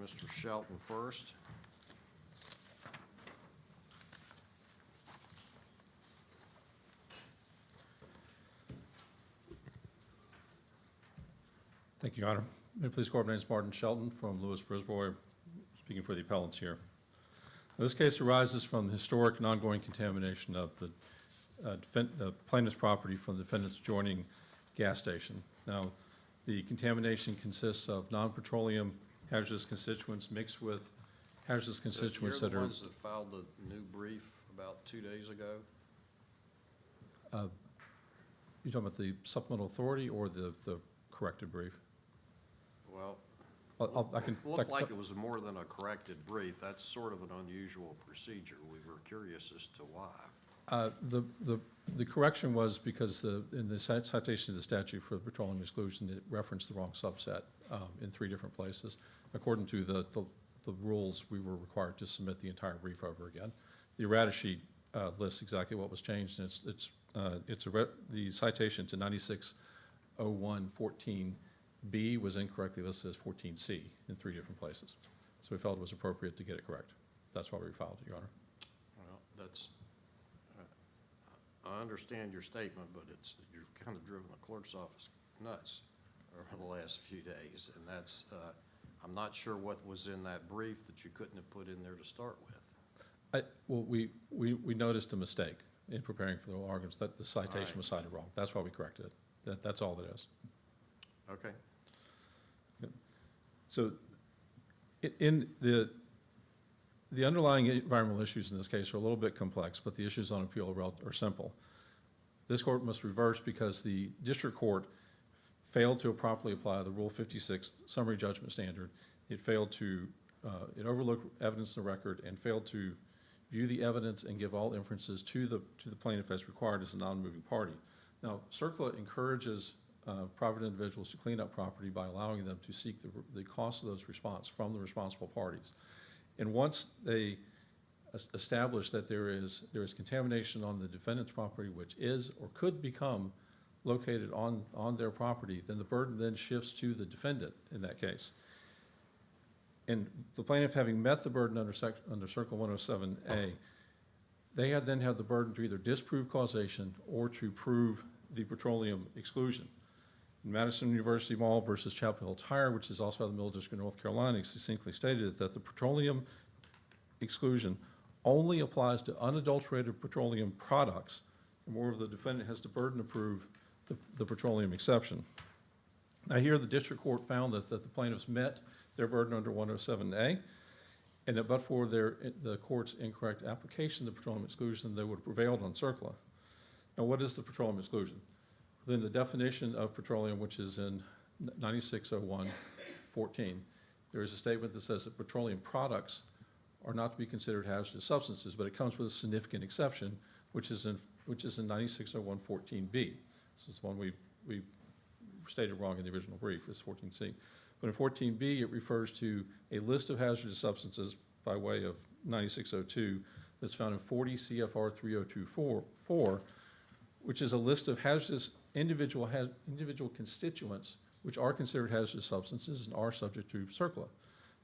Mr. Shelton first. Thank you, Your Honor. May it please the Court, my name is Martin Shelton from Lewis Brisbois, speaking for the appellants here. Now, this case arises from the historic and ongoing contamination of the plaintiff's property from the defendant's adjoining gas station. Now, the contamination consists of non-petroleum hazardous constituents mixed with hazardous constituents that You're are. the ones that filed the new brief about 2 days ago? You talking about the supplemental authority or the corrected brief? Well, I can. looked like it was more than a corrected brief. That's sort of an unusual procedure. We were curious as to why. The correction was because in the citation of the statute for petroleum exclusion, it referenced the wrong subset in 3 different places. According to the rules, we were required to submit the entire brief over again. The errata sheet lists exactly what was changed, and the citation to 960114B was incorrectly listed as 14C in 3 different places. So we felt it was appropriate to get it correct. That's why we filed it, Your Honor. Well, that's, I understand your statement, but you've kind of driven the clerk's office nuts over the last few days, and that's, I'm not sure what was in that brief that you couldn't have put in there to start with. Well, we noticed a mistake in preparing for the oral arguments, that the citation was cited wrong. That's why we corrected it. That's all it is. Okay. So in the underlying environmental issues in this case are a little bit complex, but the issues on appeal are simple. This court must reverse because the district court failed to properly apply the Rule 56 summary judgment standard. It failed to, it overlooked evidence in the record and failed to view the evidence and give all inferences to the plaintiff as required as a non-moving party. Now, CERCLA encourages private individuals to clean up property by allowing them to seek the cost of those response from the responsible parties. And once they establish that there is contamination on the defendant's property, which is or could become located on their property, then the burden then shifts to the defendant in that case. And the plaintiff, having met the burden under Circle 107A, they then have the burden to either disprove causation or to prove the petroleum exclusion. In Madison University Mall versus Chapel Hill Tire, which is also out of the Middle District of North Carolina, it succinctly stated that the petroleum exclusion only applies to unadulterated petroleum products. And moreover, the defendant has the burden to prove the petroleum exception. Now here, the district court found that the plaintiffs met their burden under 107A, and that but for the court's incorrect application of the petroleum exclusion, they would have prevailed on CERCLA. Now, what is the petroleum exclusion? Within the definition of petroleum, which is in 9601.14, there is a statement that says that petroleum products are not to be considered hazardous substances, but it comes with a significant exception, which is in 9601.14b. This is one we stated wrong in the original brief, it's 14c. But in 14b, it refers to a list of hazardous substances by way of 9602 that's found in 40 CFR 302.4, which is a list of hazardous individual constituents which are considered hazardous substances and are subject to CERCLA.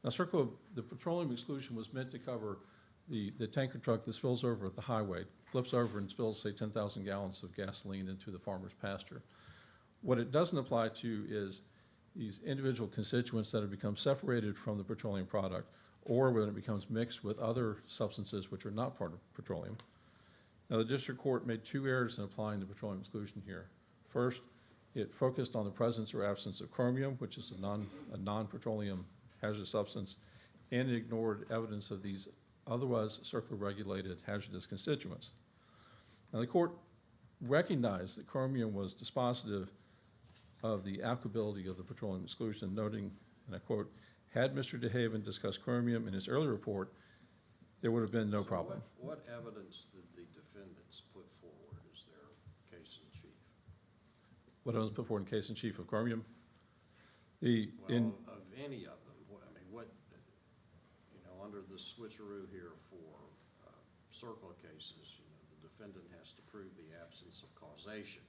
Now, CERCLA, the petroleum exclusion was meant to cover the tanker truck that spills over at the highway, flips over and spills, say, 10,000 gallons of gasoline into the farmer's pasture. What it doesn't apply to is these individual constituents that have become separated from the petroleum product, or when it becomes mixed with other substances which are not part of petroleum. Now, the district court made 2 errors in applying the petroleum exclusion here. First, it focused on the presence or absence of chromium, which is a non-petroleum hazardous substance, and it ignored evidence of these otherwise CERCLA-regulated hazardous constituents. Now, the court recognized that chromium was dispositive of the applicability of the petroleum exclusion, noting, and I quote, "Had Mr. DeHaven discussed chromium in his earlier report, there would have been no problem." What evidence did the defendants put forward as their case in chief? What I was put forward in case in chief of chromium? Well, of any of them, under the switcheroo here for CERCLA cases, the defendant has to prove the absence of causation.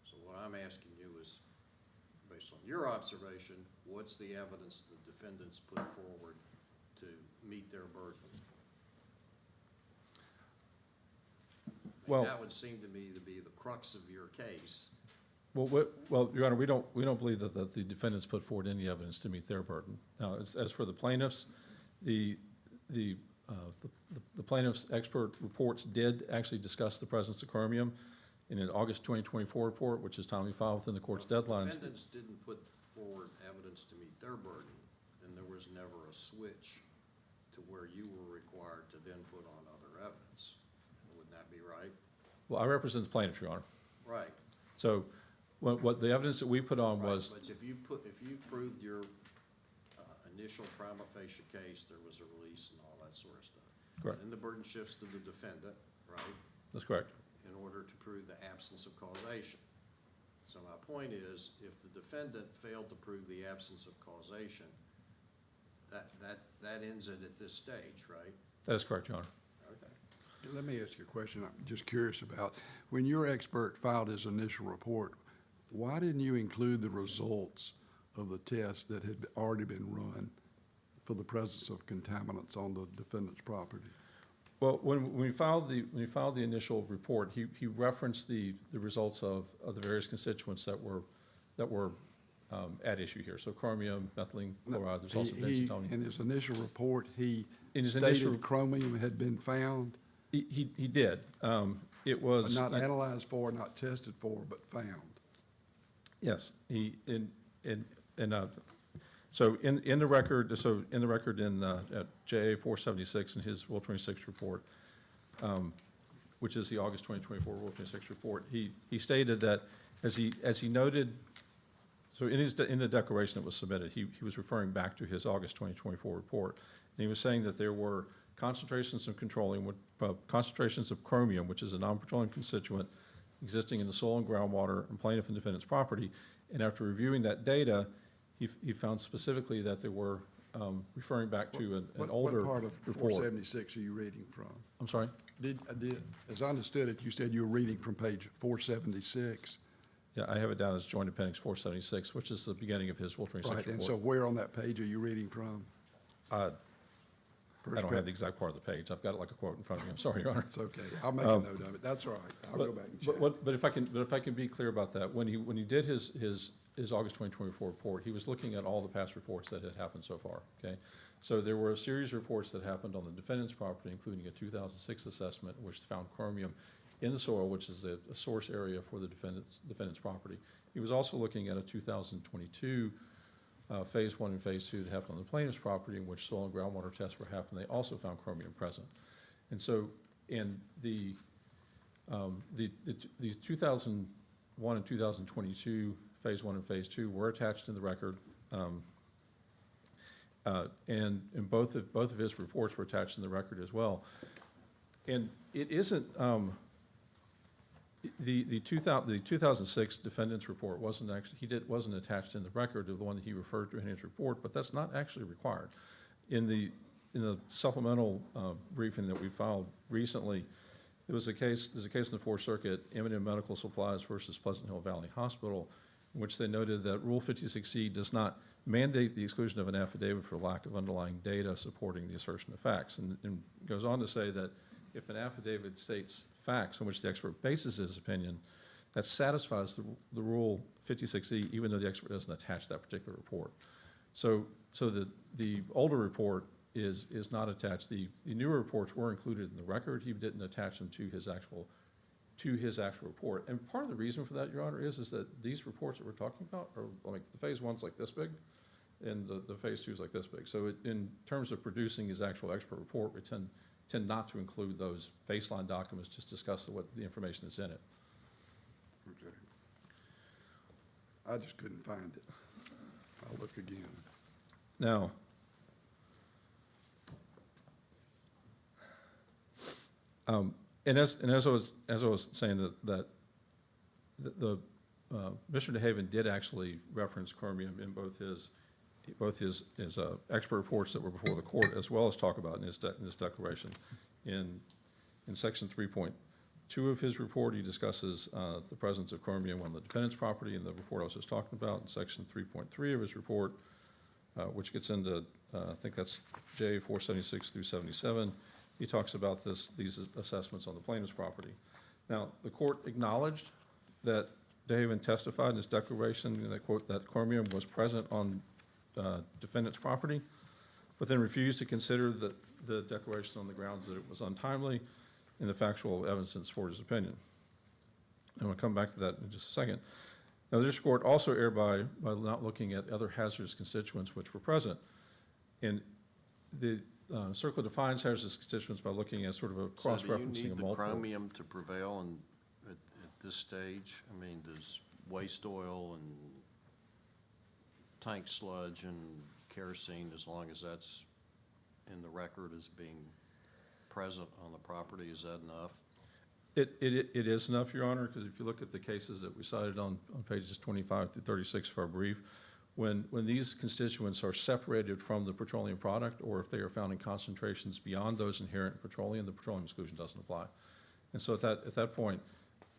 So what I'm asking you is, based on your observation, what's the evidence the defendants put forward to meet their burden? Well- That would seem to me to be the crux of your case. Well, Your Honor, we don't believe that the defendants put forward any evidence to meet their burden. Now, as for the plaintiffs, the plaintiff's expert reports did actually discuss the presence of chromium in an August 2024 report, which is timely filed within the court's deadlines. Defendants didn't put forward evidence to meet their burden, and there was never a switch to where you were required to then put on other evidence. Wouldn't that be right? Well, I represent the plaintiff, Your Honor. Right. So what the evidence that we put on Right, was, but if you proved your initial prima facie case, there was a release and all that sort of stuff. Correct. Then the burden shifts to the defendant, right, that's correct. in order to prove the absence of causation. So my point is, if the defendant failed to prove the absence of causation, that ends it at this stage, right? That is correct, Your Honor. Okay. Let me ask you a question I'm just curious about. When your expert filed his initial report, why didn't you include the results of the tests that had already been run for the presence of contaminants on the defendant's property? Well, when we filed the initial report, he referenced the results of the various constituents that were at issue here. So chromium, methylene chloride, there's also benzalkonium. In his initial report, he In his initial- stated chromium had been found, He did. It was. not analyzed for, not tested for, but found. Yes, so in the record, at JA 476 in his Rule 26 report, which is the August 2024 Rule 26 report, he stated that, as he noted, so in the declaration that was submitted, he was referring back to his August 2024 report, and he was saying that there were concentrations of concentrations of chromium, which is a non-petroleum constituent, existing in the soil and groundwater and plaintiff and defendant's property. And after reviewing that data, he found specifically that there were, referring back to an older What part of report. 476 are you reading from? I'm sorry? As I understood it, you said you were reading from page 476. Yeah, I have it down as Joint Appendix 476, which is the beginning of his Rule 26 Right, report. and so where on that page are you reading from? I First don't have pa- the exact part of the page. I've got it like a quote in front of me. I'm sorry, Your Honor. It's okay, I'll make a note of it, that's all right, I'll go back and check. But if I can be clear about that, when he did his August 2024 report, he was looking at all the past reports that had happened so far, okay? So there were a series of reports that happened on the defendant's property, including a 2006 assessment, which found chromium in the soil, which is a source area for the defendant's property. He was also looking at a 2022 Phase 1 and Phase 2 that happened on the plaintiff's property, in which soil and groundwater tests were happening. They also found chromium present. And so, in the 2001 and 2022 Phase 1 and Phase 2 were attached in the record, and both of his reports were attached in the record as well. And it isn't, the 2006 defendant's report wasn't attached in the record of the one that he referred to in his report, but that's not actually required. In the supplemental briefing that we filed recently, there's a case in the Fourth Circuit, M&M Medical Supplies versus Pleasant Hill Valley Hospital, in which they noted that Rule 56E does not mandate the exclusion of an affidavit for lack of underlying data supporting the assertion of facts, and goes on to say that if an affidavit states facts on which the expert bases his opinion, that satisfies the Rule 56E, even though the expert doesn't attach that particular report. So the older report is not attached. The newer reports were included in the record. He didn't attach them to his actual report. And part of the reason for that, Your Honor, is that these reports that we're talking about are like, the Phase 1's like this big, and the Phase 2's like this big. So in terms of producing his actual expert report, we tend not to include those baseline documents, just discuss what the information that's in it. Okay. I just couldn't find it. I'll look again. Now, and as I was saying that Mr. DeHaven did actually reference chromium in both his expert reports that were before the court, as well as talk about in his declaration in section 3.2 2 of his report, he discusses the presence of chromium on the defendant's property in the report I was just talking about. In section 3.3 of his report, which gets into, I think that's J 476 through 77, he talks about these assessments on the plaintiff's property. Now, the court acknowledged that DeHaven testified in his declaration, and I quote, that chromium was present on defendant's property, but then refused to consider the declaration on the grounds that it was untimely and the factual evidence in support of his opinion. And we'll come back to that in just a second. Now, the district court also erred by not looking at other hazardous constituents which were present. And the circular defines hazardous constituents by looking at sort of a cross-referencing So of do you need the multiple. chromium to prevail at this stage? I mean, does waste oil and tank sludge and kerosene, as long as that's in the record as being present on the property, is that enough? It is enough, Your Honor, because if you look at the cases that we cited on pages 25 through 36 of our brief, when these constituents are separated from the petroleum product, or if they are found in concentrations beyond those inherent in petroleum, the petroleum exclusion doesn't apply. And so at that point,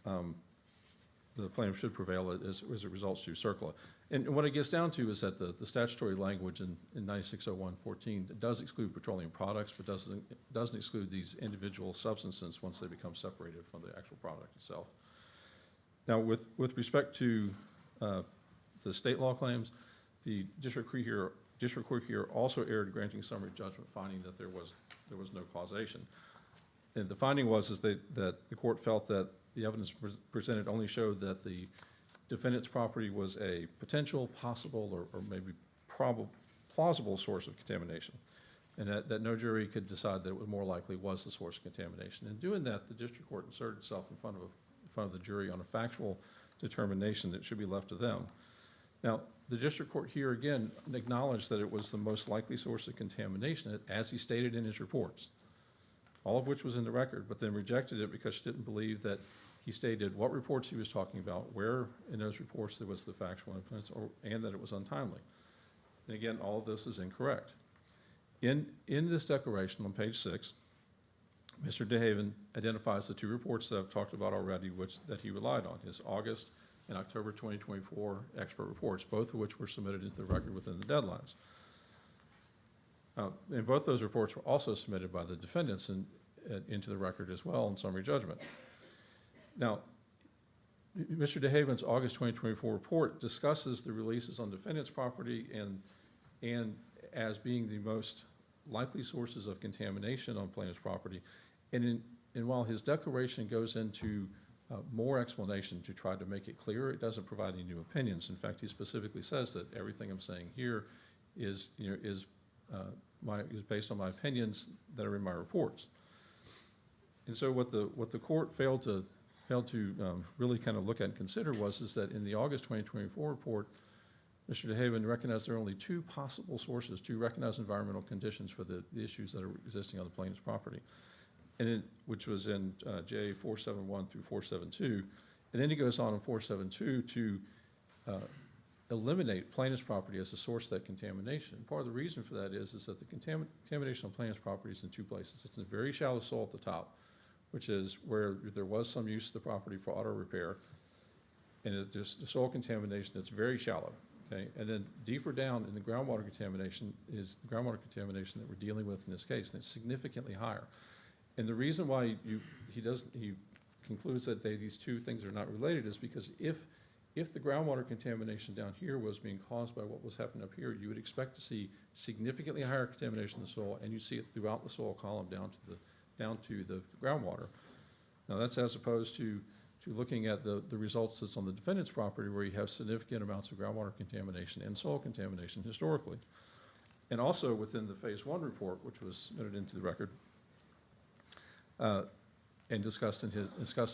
the plaintiff should prevail as it results to circular. And what it gets down to is that the statutory language in 9601.14 does exclude petroleum products, but doesn't exclude these individual substances once they become separated from the actual product itself. Now, with respect to the state law claims, the district court here also erred granting summary judgment, finding that there was no causation. And the finding was that the court felt that the evidence presented only showed that the defendant's property was a potential, possible, or maybe plausible source of contamination, and that no jury could decide that it more likely was the source of contamination. In doing that, the district court inserted itself in front of the jury on a factual determination that should be left to them. Now, the district court here again acknowledged that it was the most likely source of contamination, as he stated in his reports, all of which was in the record, but then rejected it because she didn't believe that he stated what reports he was talking about, where in those reports there was the factual evidence, and that it was untimely. And again, all of this is incorrect. In this declaration on page 6, Mr. DeHaven identifies the 2 reports that I've talked about already, that he relied on, his August and October 2024 expert reports, both of which were submitted into the record within the deadlines. And both those reports were also submitted by the defendants into the record as well in summary judgment. Now, Mr. DeHaven's August 2024 report discusses the releases on defendant's property and as being the most likely sources of contamination on plaintiff's property. And while his declaration goes into more explanation to try to make it clearer, it doesn't provide any new opinions. In fact, he specifically says that everything I'm saying here is based on my opinions that are in my reports. And so what the court failed to really kind of look at and consider is that in the August 2024 report, Mr. DeHaven recognized there are only 2 possible sources, 2 recognized environmental conditions for the issues that are existing on the plaintiff's property, which was in J 471 through 472. And then he goes on in 472 to eliminate plaintiff's property as a source of that contamination. And part of the reason for that is that the contamination on plaintiff's property is in 2 places. It's in very shallow soil at the top, which is where there was some use of the property for auto repair, and there's the soil contamination that's very shallow, okay? And then deeper down in the groundwater contamination is the groundwater contamination that we're dealing with in this case, and it's significantly higher. And the reason why he concludes that these 2 things are not related is because if the groundwater contamination down here was being caused by what was happening up here, you would expect to see significantly higher contamination in the soil, and you see it throughout the soil column down to the groundwater. Now, that's as opposed to looking at the results that's on the defendant's property, where you have significant amounts of groundwater contamination and soil contamination historically. And also within the Phase 1 report, which was submitted into the record and discussed in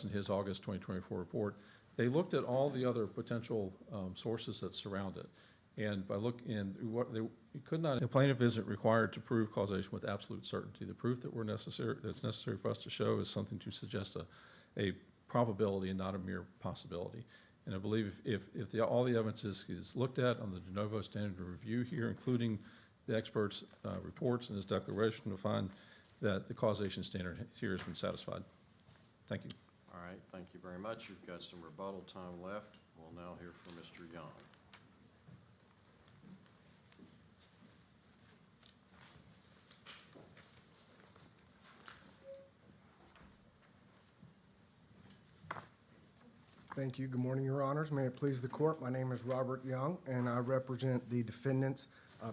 his August 2024 report, they looked at all the other potential sources that surround it. And by looking, the plaintiff isn't required to prove causation with absolute certainty. The proof that's necessary for us to show is something to suggest a probability and not a mere possibility. And I believe if all the evidence is looked at on the de novo standard of review here, including the experts' reports and his declaration, to find that the causation standard here has been satisfied. Thank you. All All right, thank you very much. You've got some rebuttal time left. We'll now hear from Mr. Young. Thank you. Good morning, Your Honors. May it please the court, my name is Robert Young, and I represent the defendants,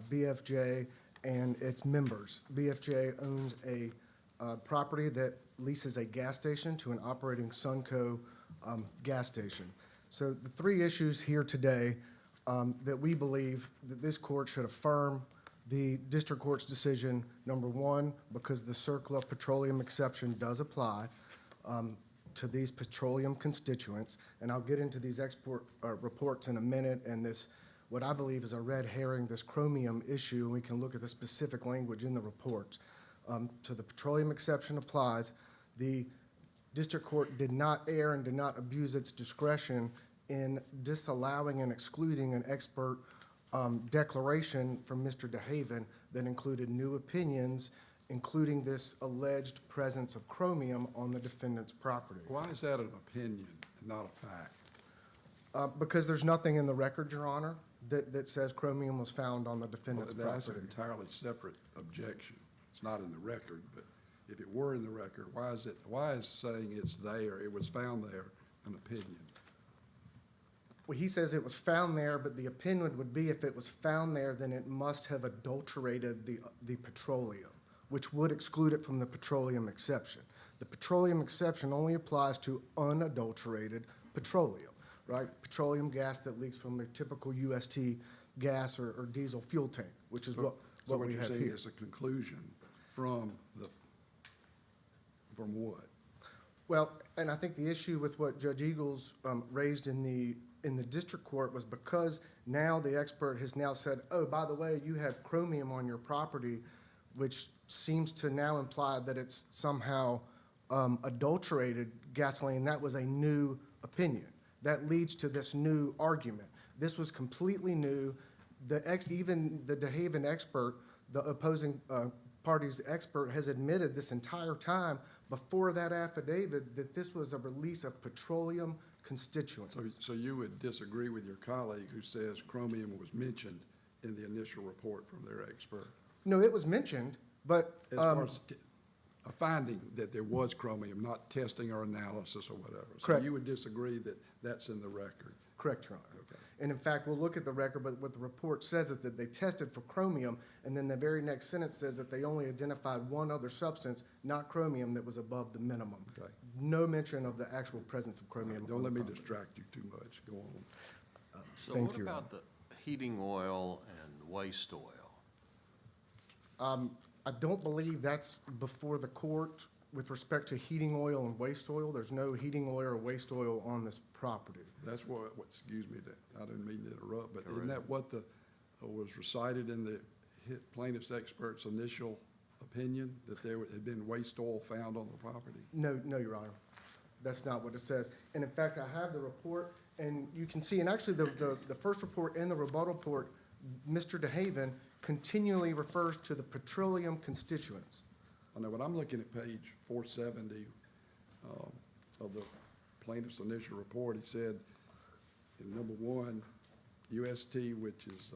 BFJ and its members. BFJ owns a property that leases a gas station to an operating Sunco gas station. So the three issues here today that we believe that this court should affirm the district court's decision, number one, because the Circle of Petroleum exception does apply to these petroleum constituents, and I'll get into these export reports in a minute, and this, what I believe is a red herring, this chromium issue, and we can look at the specific language in the reports. So the petroleum exception applies. The district court did not err and did not abuse its discretion in disallowing and excluding an expert declaration from Mr. DeHaven that included new opinions, including this alleged presence of chromium on the defendant's property. Why is that an opinion and not a fact? Because there's nothing in the record, Your Honor, that says chromium was found on the Well, defendant's that's an property. entirely separate objection. It's not in the record, but if it were in the record, why is saying it's there, it was found there, an opinion? Well, he says it was found there, but the opinion would be if it was found there, then it must have adulterated the petroleum, which would exclude it from the petroleum exception. The petroleum exception only applies to unadulterated petroleum, right? Petroleum gas that leaks from a typical UST gas or diesel fuel tank, which is So what what we you're have saying here. is a conclusion from what? Well, and I think the issue with what Judge Eagles raised in the district court was because now the expert has now said, oh, by the way, you have chromium on your property, which seems to now imply that it's somehow adulterated gasoline. That was a new opinion. That leads to this new argument. This was completely new. Even the DeHaven expert, the opposing party's expert, has admitted this entire time before that affidavit that this was a release of petroleum constituents. So you would disagree with your colleague who says chromium was mentioned in the initial report from their expert? No, it was mentioned, but As far as a finding that there was chromium, not testing or analysis or whatever. Correct. So you would disagree that that's in the record? correct, Your Honor. Okay. And in fact, we'll look at the record, but what the report says is that they tested for chromium, and then the very next sentence says that they only identified one other substance, not chromium, that was above the minimum. Okay. No mention of the actual presence of chromium. Don't on let the me property. distract you too much. Go on. So Thank what you, about the heating oil and waste oil? I don't believe that's before the court with respect to heating oil and waste oil. There's no heating oil or waste oil on this property. That's what, excuse me, I didn't mean to interrupt, but isn't Correct. that what was recited in the plaintiff's expert's initial opinion, that there had been waste oil found on the property? No, Your Honor. That's not what it says. And in fact, I have the report, and you can see, and actually the first report and the rebuttal report, Mr. DeHaven continually refers to the petroleum constituents. I know, but I'm looking at page 470 of the plaintiff's initial report. He said in number 1, UST, which is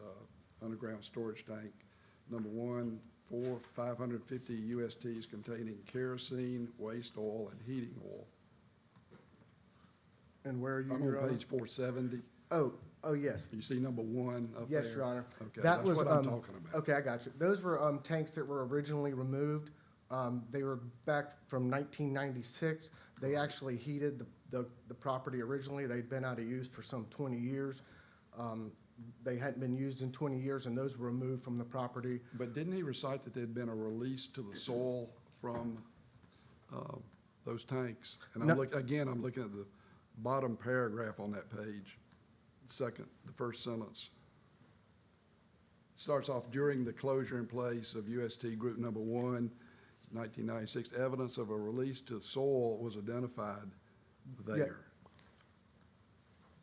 underground storage tank, number 1, 550 USTs containing kerosene, waste oil, and heating oil. And where are you, I'm Your on Honor? page 470. Oh, yes. You see number 1 up there? Yes, Your Honor. Okay, That that's was, what I'm talking about. Okay, I got you. Those were tanks that were originally removed. They were back from 1996. They actually heated the property originally. They'd been out of use for some 20 years. They hadn't been used in 20 years, and those were removed from the property. But didn't he recite that there'd been a release to the soil from those tanks? And No. I'm looking at the bottom paragraph on that page, the first sentence. It starts off, during the closure in place of UST Group Number 1, 1996, evidence of a release to soil was identified there.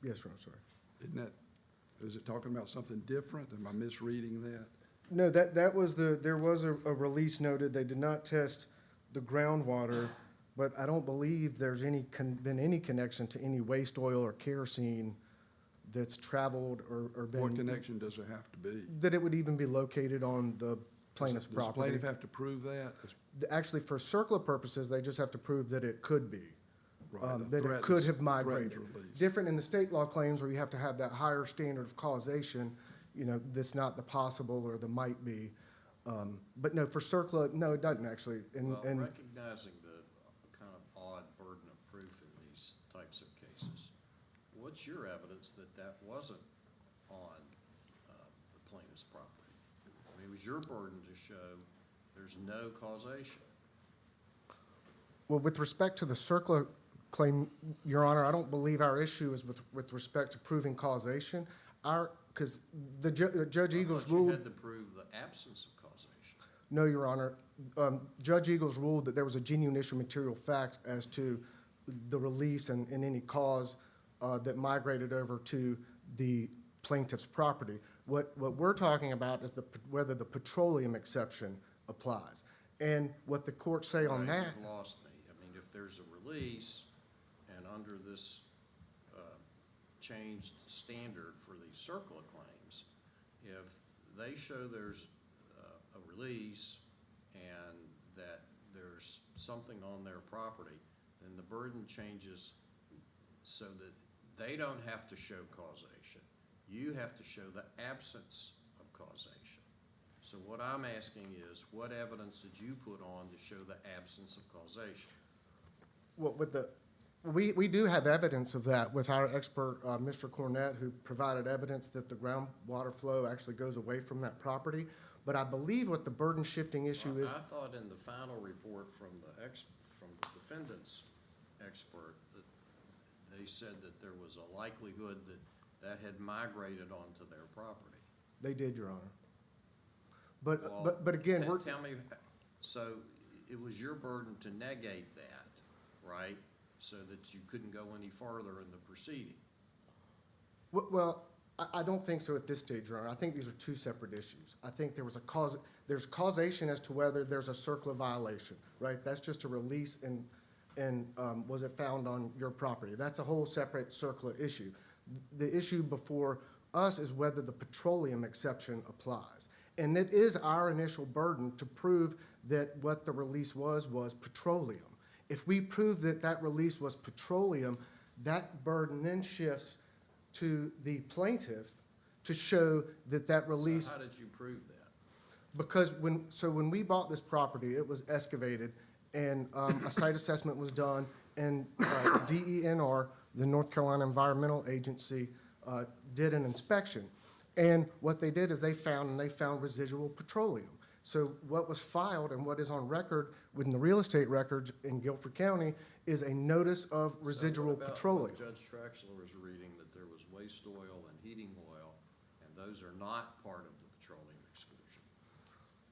Yes, Your Honor, sorry. Isn't that, is it talking about something different? Am I misreading that? No, that was there was a release noted. They did not test the groundwater. but I don't believe there's been any connection to any waste oil or kerosene that's traveled or been. What connection does there have to be? That it would even be located on the plaintiff's Does the property. plaintiff have to prove that? Actually, for CERCLA purposes, they just have to prove that it could be. Right, the That it threat could is- have threatens migrated. release. Different in the state law claims where you have to have that higher standard of causation, that's not the possible or the might be. But no, for CERCLA, no, it doesn't actually. Well, And recognizing the kind of odd burden of proof in these types of cases, what's your evidence that that wasn't on the plaintiff's property? I mean, it was your burden to show there's no causation. well, with respect to the CERCLA claim, Your Honor, I don't believe our issue is with respect to proving causation. Because Judge Eagles I thought you ruled. had to prove the absence of causation. No, Your Honor. Judge Eagles ruled that there was a genuine issue of material fact as to the release and any cause that migrated over to the plaintiff's property. What we're talking about is whether the petroleum exception applies. And what the courts say on Right, that, you've lost me. I mean, if there's a release, and under this changed standard for these CERCLA claims, if they show there's a release and that there's something on their property, then the burden changes so that they don't have to show causation. You have to show the absence of causation. So what I'm asking is, what evidence did you put on to show the absence of causation? well, we do have evidence of that with our expert, Mr. Cornett, who provided evidence that the groundwater flow actually goes away from that property. But I believe what the burden shifting issue Well, is, I thought in the final report from the defendant's expert, that they said that there was a likelihood that had migrated onto their property. they did, Your Honor. Well, But again, we're. Tell me, so it was your burden to negate that, right? So that you couldn't go any farther in the proceeding. Well, I don't think so at this stage, Your Honor. I think these are two separate issues. I think there's causation as to whether there's a CERCLA violation, right? That's just a release and was it found on your property? That's a whole separate CERCLA issue. The issue before us is whether the petroleum exception applies. And it is our initial burden to prove that what the release was petroleum. If we prove that that release was petroleum, that burden then shifts to the plaintiff to show that that release. So how did you prove that? Because when we bought this property, it was excavated and a site assessment was done and DENR, the North Carolina Environmental Agency, did an inspection. And what they did is they found residual petroleum. So what was filed and what is on record within the real estate records in Guilford County is a notice of residual So what about petroleum. what Judge Traxler was reading, that there was waste oil and heating oil, and those are not part of the petroleum exclusion?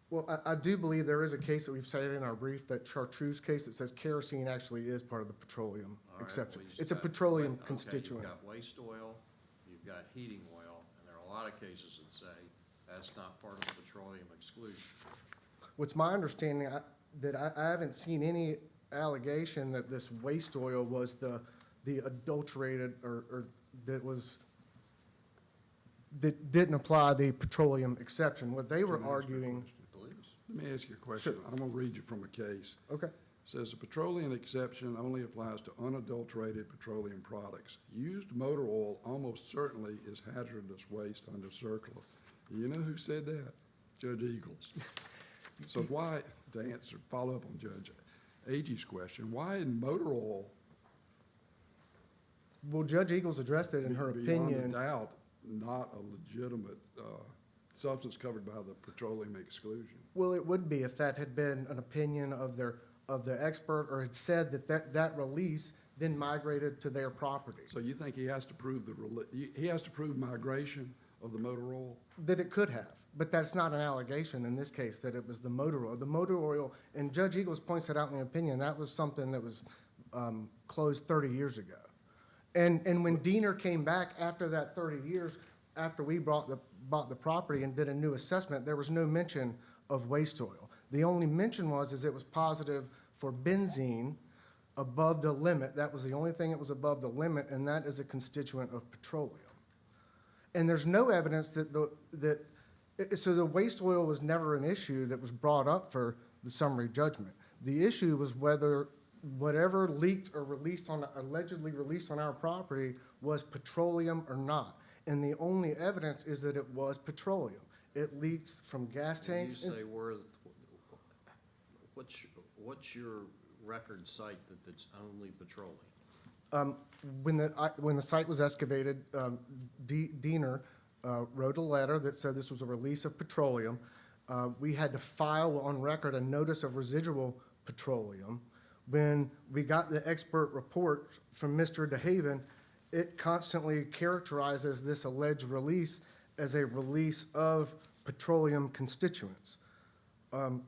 Well, I do believe there is a case that we've cited in our brief, that Chartreuse case, that says kerosene actually is part of the petroleum All right, exception. well, It's a got petroleum okay, constituent. You've got waste oil, you've got heating oil, and there are a lot of cases that say that's not part of the petroleum exclusion. What's my understanding, that I haven't seen any allegation that this waste oil was the adulterated or that didn't apply the petroleum exception. What they were Can I ask you a arguing, question? Please. Let me ask you a question. I'm going to read you from a case. okay, It says the petroleum exception only applies to unadulterated petroleum products. Used motor oil almost certainly is hazardous waste under CERCLA. You know who said that? Judge Eagles. So why, to answer, follow up on Judge Agee's question, why in motor oil, well, Judge Eagles addressed it in her beyond a opinion. doubt, not a legitimate substance covered by the petroleum exclusion? Well, it would be if that had been an opinion of their expert, or had said that release then migrated to their property. So you think he has to prove he has to prove migration of the motor oil? That it could have, but that's not an allegation in this case, that it was the motor oil. The motor oil, and Judge Eagles points that out in the opinion, that was something that was closed 30 years ago. And when Diener came back after that 30 years, after we bought the property and did a new assessment, there was no mention of waste oil. The only mention was it was positive for benzene, above the limit. That was the only thing that was above the limit, and that is a constituent of petroleum. And there's no evidence so the waste oil was never an issue that was brought up for the summary judgment. The issue was whether whatever leaked or allegedly released on our property was petroleum or not. And the only evidence is that it was petroleum. It leaks from gas tanks. You say what's your record cite that's only petroleum? When the site was excavated, Diener wrote a letter that said this was a release of petroleum. We had to file on record a notice of residual petroleum. When we got the expert report from Mr. DeHaven, it constantly characterizes this alleged release as a release of petroleum constituents,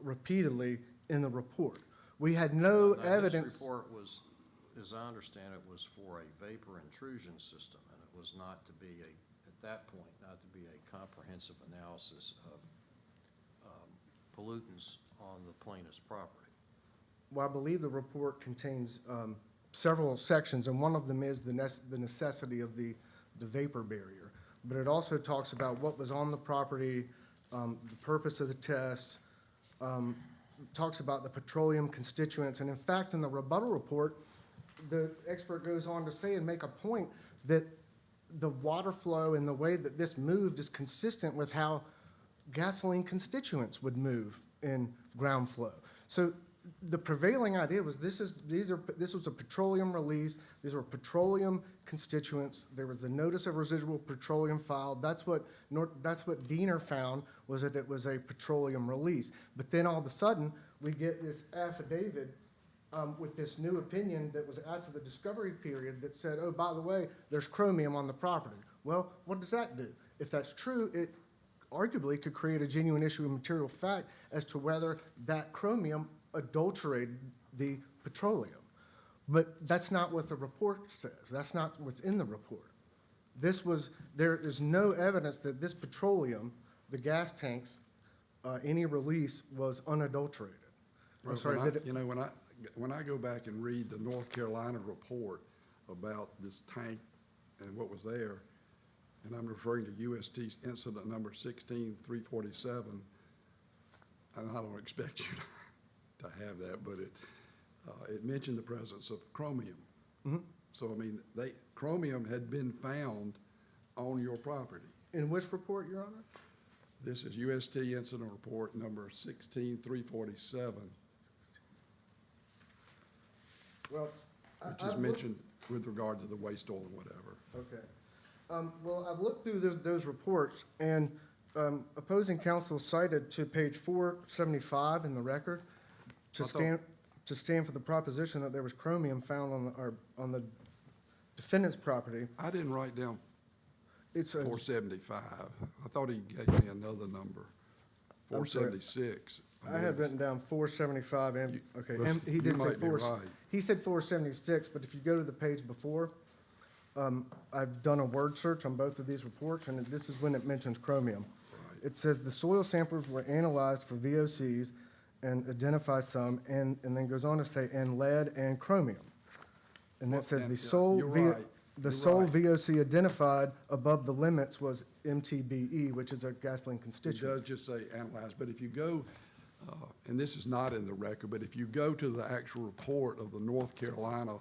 repeatedly in the report. We had no Now, evidence. This report was, as I understand it, was for a vapor intrusion system, and it was not to be at that point, not to be a comprehensive analysis of pollutants on the plaintiff's property. Well, I believe the report contains several sections, and one of them is the necessity of the vapor barrier. But it also talks about what was on the property, the purpose of the test, talks about the petroleum constituents. And in fact, in the rebuttal report, the expert goes on to say and make a point that the water flow and the way that this moved is consistent with how gasoline constituents would move in ground flow. So the prevailing idea was this was a petroleum release. These were petroleum constituents. There was the notice of residual petroleum filed. That's what Diener found, was that it was a petroleum release. But then all of a sudden, we get this affidavit with this new opinion that was after the discovery period that said, oh, by the way, there's chromium on the property. Well, what does that do? If that's true, it arguably could create a genuine issue of material fact as to whether that chromium adulterated the petroleum. But that's not what the report says. That's not what's in the report. There is no evidence that this petroleum, the gas tanks, any release was unadulterated. I'm sorry, When I go back and read the North Carolina report about this tank and what was there, and I'm referring to UST incident number 16347, and I don't expect you to have that, but it mentioned the presence of chromium. Mhm. So, I mean, chromium had been found on your property. In which report, Your Honor? This is UST incident report number 16347, Well, which is mentioned with regard to the waste oil and whatever. Okay. Well, I've looked through those reports, and opposing counsel cited to page 475 in the record to stand for the proposition that there was chromium found on the defendant's property. I didn't write down It's a, 475. I thought he gave me another number, I'm sorry. 476. I had written down 475 and, okay, and he You did say might be right. he said 476, but if you go to the page before, I've done a word search on both of these reports, and this is when it mentions chromium. Right. It says the soil samples were analyzed for VOCs and identify some, and then goes on to say, and lead and chromium. And that says and, the yeah, sole, you're right. the You're sole right. VOC identified above the limits was MTBE, which is a gasoline It constituent. does just say analyze, but if you go, and this is not in the record, but if you go to the actual report of the North Carolina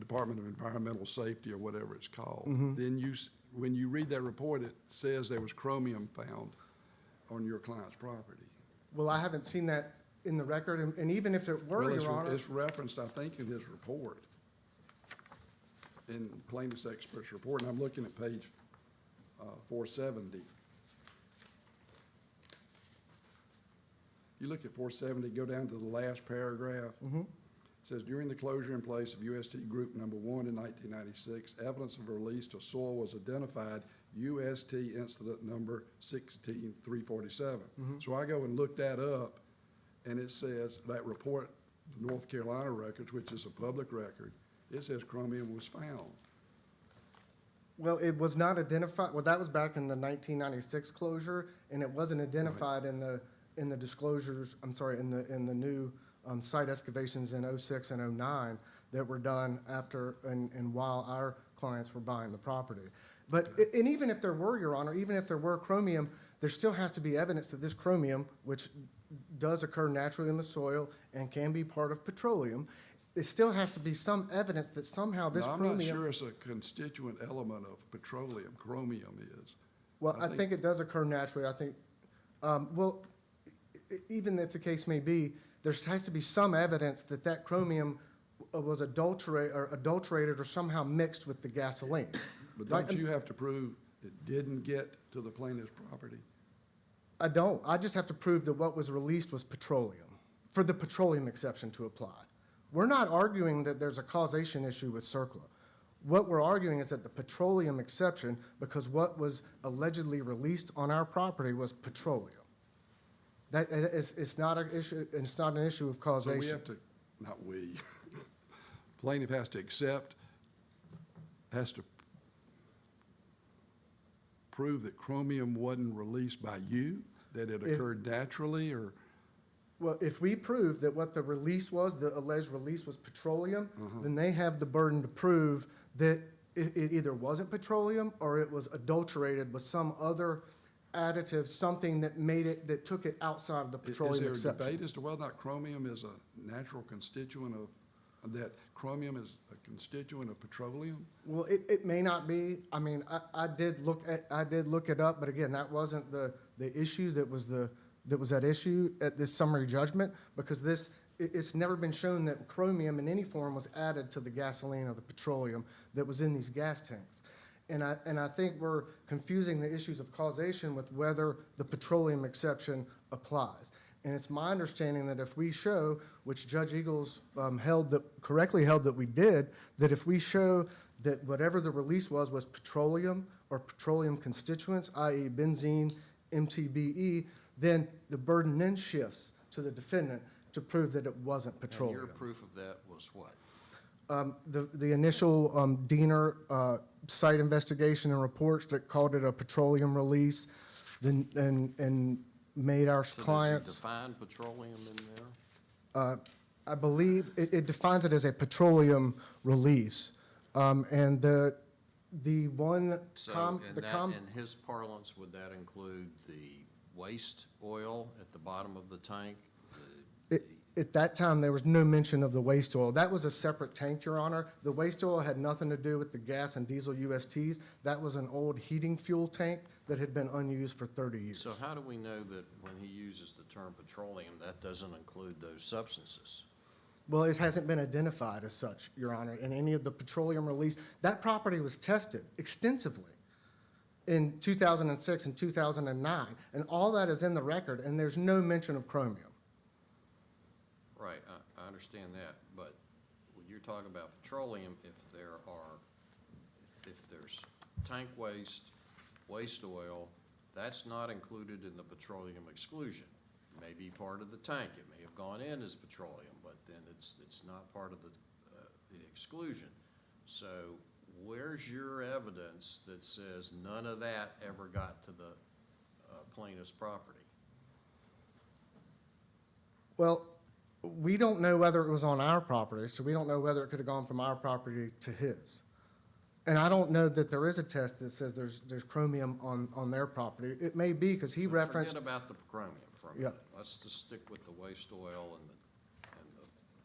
Department of Environmental Safety or whatever it's called, then when you read that report, it says there was chromium found on your client's property. Well, I haven't seen that in the record, and even if it were, Well, Your Honor. it's referenced, I think, in his report, in plaintiff's expert's report, and I'm looking at page 470. You look at 470, go down to the last paragraph. It says, during the closure in place of UST Group Number 1 in 1996, evidence of a release to soil was identified, UST incident number 16347. So I go and look that up, and it says, that report, the North Carolina records, which is a public record, it says chromium was found. Well, it was not identified, well, that was back in the 1996 closure, and it wasn't identified in the disclosures, I'm sorry, in the new site excavations in '06 and '09. that were done after and while our clients were buying the property. But, and even if there were, Your Honor, even if there were chromium, there still has to be evidence that this chromium, which does occur naturally in the soil and can be part of petroleum, it still has to be some evidence that somehow this Now, I'm chromium. not sure it's a constituent element of petroleum, chromium is. Well, I think it does occur naturally. I think, well, even if the case may be, there has to be some evidence that that chromium was adulterated or somehow mixed with the gasoline. But Right? don't you have to prove it didn't get to the plaintiff's property? I don't. I just have to prove that what was released was petroleum, for the petroleum exception to apply. We're not arguing that there's a causation issue with CERCLA. What we're arguing is that the petroleum exception, because what was allegedly released on our property was petroleum. That, it's not an issue, it's not an issue of So causation. we have to, not we, plaintiff has to accept, has to prove that chromium wasn't released by you, that it occurred naturally, or? Well, if we prove that what the release was, the alleged release was petroleum, then they have the burden to prove that it either wasn't petroleum or it was adulterated with some other additive, something that made it, that took it outside of the petroleum Is there a exception. debate as to whether or not chromium is a natural constituent of, that chromium is a constituent of petroleum? Well, it may not be. I mean, I did look it up, but again, that wasn't the issue that was at issue at this summary judgment, because it's never been shown that chromium in any form was added to the gasoline or the petroleum that was in these gas tanks. And I think we're confusing the issues of causation with whether the petroleum exception applies. And it's my understanding that if we show, which Judge Eagles correctly held that we did, that if we show that whatever the release was petroleum or petroleum constituents, i.e. benzene, MTBE, then the burden then shifts to the defendant to prove that it wasn't And petroleum. your proof of that was what? The initial Diener site investigation and reports that called it a petroleum release, and made our So clients. does it define petroleum in there? I believe it defines it as a petroleum release. And the one So in his parlance, would that include the waste oil at the bottom of the tank? At that time, there was no mention of the waste oil. That was a separate tank, Your Honor. The waste oil had nothing to do with the gas and diesel USTs. That was an old heating fuel tank that had been unused for 30 years. So how do we know that when he uses the term petroleum, that doesn't include those substances? Well, it hasn't been identified as such, Your Honor, in any of the petroleum release. That property was tested extensively in 2006 and 2009, and all that is in the record, and there's no mention of chromium. Right, I understand that, but when you're talking about petroleum, if there's tank waste, waste oil, that's not included in the petroleum exclusion. It may be part of the tank, it may have gone in as petroleum, but then it's not part of the exclusion. So where's your evidence that says none of that ever got to the plaintiff's property? Well, we don't know whether it was on our property, so we don't know whether it could have gone from our property to his. And I don't know that there is a test that says there's chromium on their property. It may be, because he But referenced. Forget about the chromium for a Yeah. minute. Let's just stick with the waste oil and the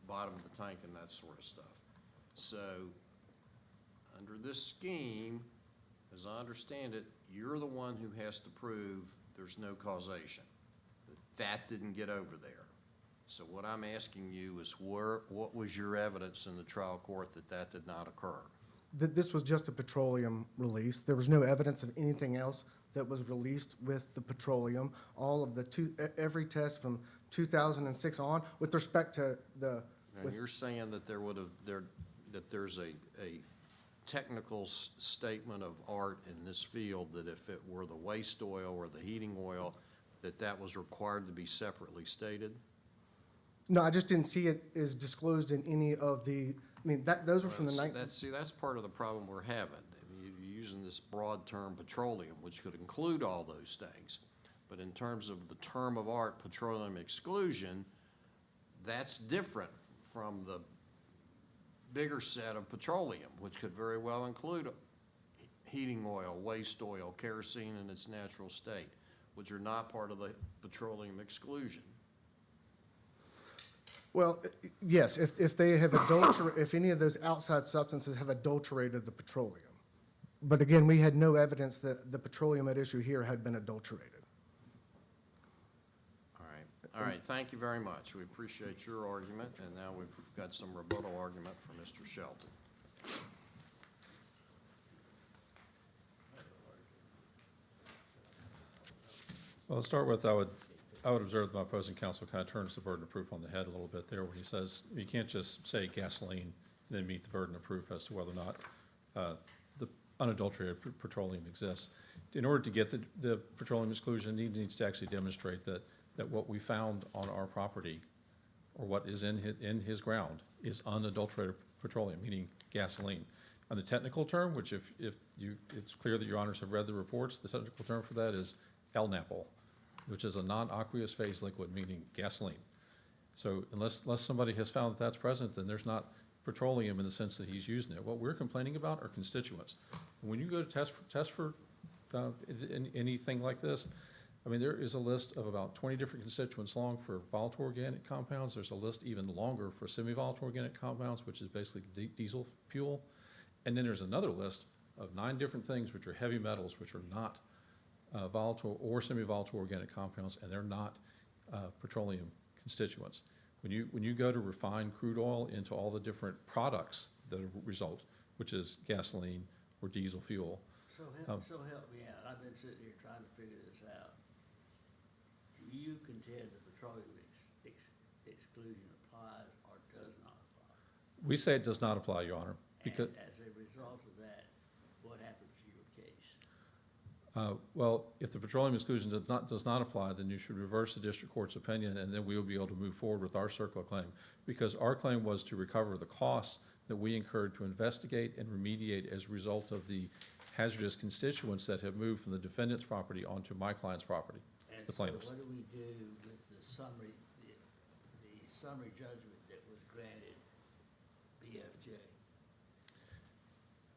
bottom of the tank and that sort of stuff. So, under this scheme, as I understand it, you're the one who has to prove there's no causation, that didn't get over there. So what I'm asking you is what was your evidence in the trial court that did not occur? That this was just a petroleum release. There was no evidence of anything else that was released with the petroleum. All of every test from 2006 on, with respect to And you're saying that that there's a technical statement of art in this field that if it were the waste oil or the heating oil, that was required to be separately stated? No, I just didn't see it as disclosed in any of the, I mean, those were from the That's part of the problem we're having. I mean, you're using this broad term petroleum, which could include all those things. But in terms of the term of art, petroleum exclusion, that's different from the bigger set of petroleum, which could very well include heating oil, waste oil, kerosene in its natural state, which are not part of the petroleum exclusion. Well, yes, if if any of those outside substances have adulterated the petroleum. But again, we had no evidence that the petroleum at issue here had been adulterated. All right, thank you very much. We appreciate your argument, and now we've got some rebuttal argument from Mr. Shelton. Well, to start with, I would observe that my opposing counsel kind of turns the burden of proof on the head a little bit there when he says you can't just say gasoline and then meet the burden of proof as to whether or not the unadulterated petroleum exists. In order to get the petroleum exclusion, he needs to actually demonstrate that what we found on our property or what is in his ground is unadulterated petroleum, meaning gasoline. On the technical term, which it's clear that your honors have read the reports, the technical term for that is LNAPL, which is a non-aqueous phase liquid, meaning gasoline. So unless somebody has found that that's present, then there's not petroleum in the sense that he's using it. What we're complaining about are constituents. And when you go to test for anything like this, I mean, there is a list of about 20 different constituents long for volatile organic compounds. There's a list even longer for semi-volatile organic compounds, which is basically diesel fuel. And then there's another list of 9 different things which are heavy metals, which are not volatile or semi-volatile organic compounds, and they're not petroleum constituents. When you go to refine crude oil into all the different products that result, which is gasoline or diesel fuel. So help me out. I've been sitting here trying to figure this out. Do you contend the petroleum exclusion applies or does not apply? We say it does not apply, Your Honor, because And as a result of that, what happens to your case? well, if the petroleum exclusion does not apply, then you should reverse the district court's opinion, and then we will be able to move forward with our CERCLA claim, because our claim was to recover the costs that we incurred to investigate and remediate as a result of the hazardous constituents that have moved from the defendant's property onto my client's property, And the plaintiff's. so what do we do with the summary judgment that was granted BFJ?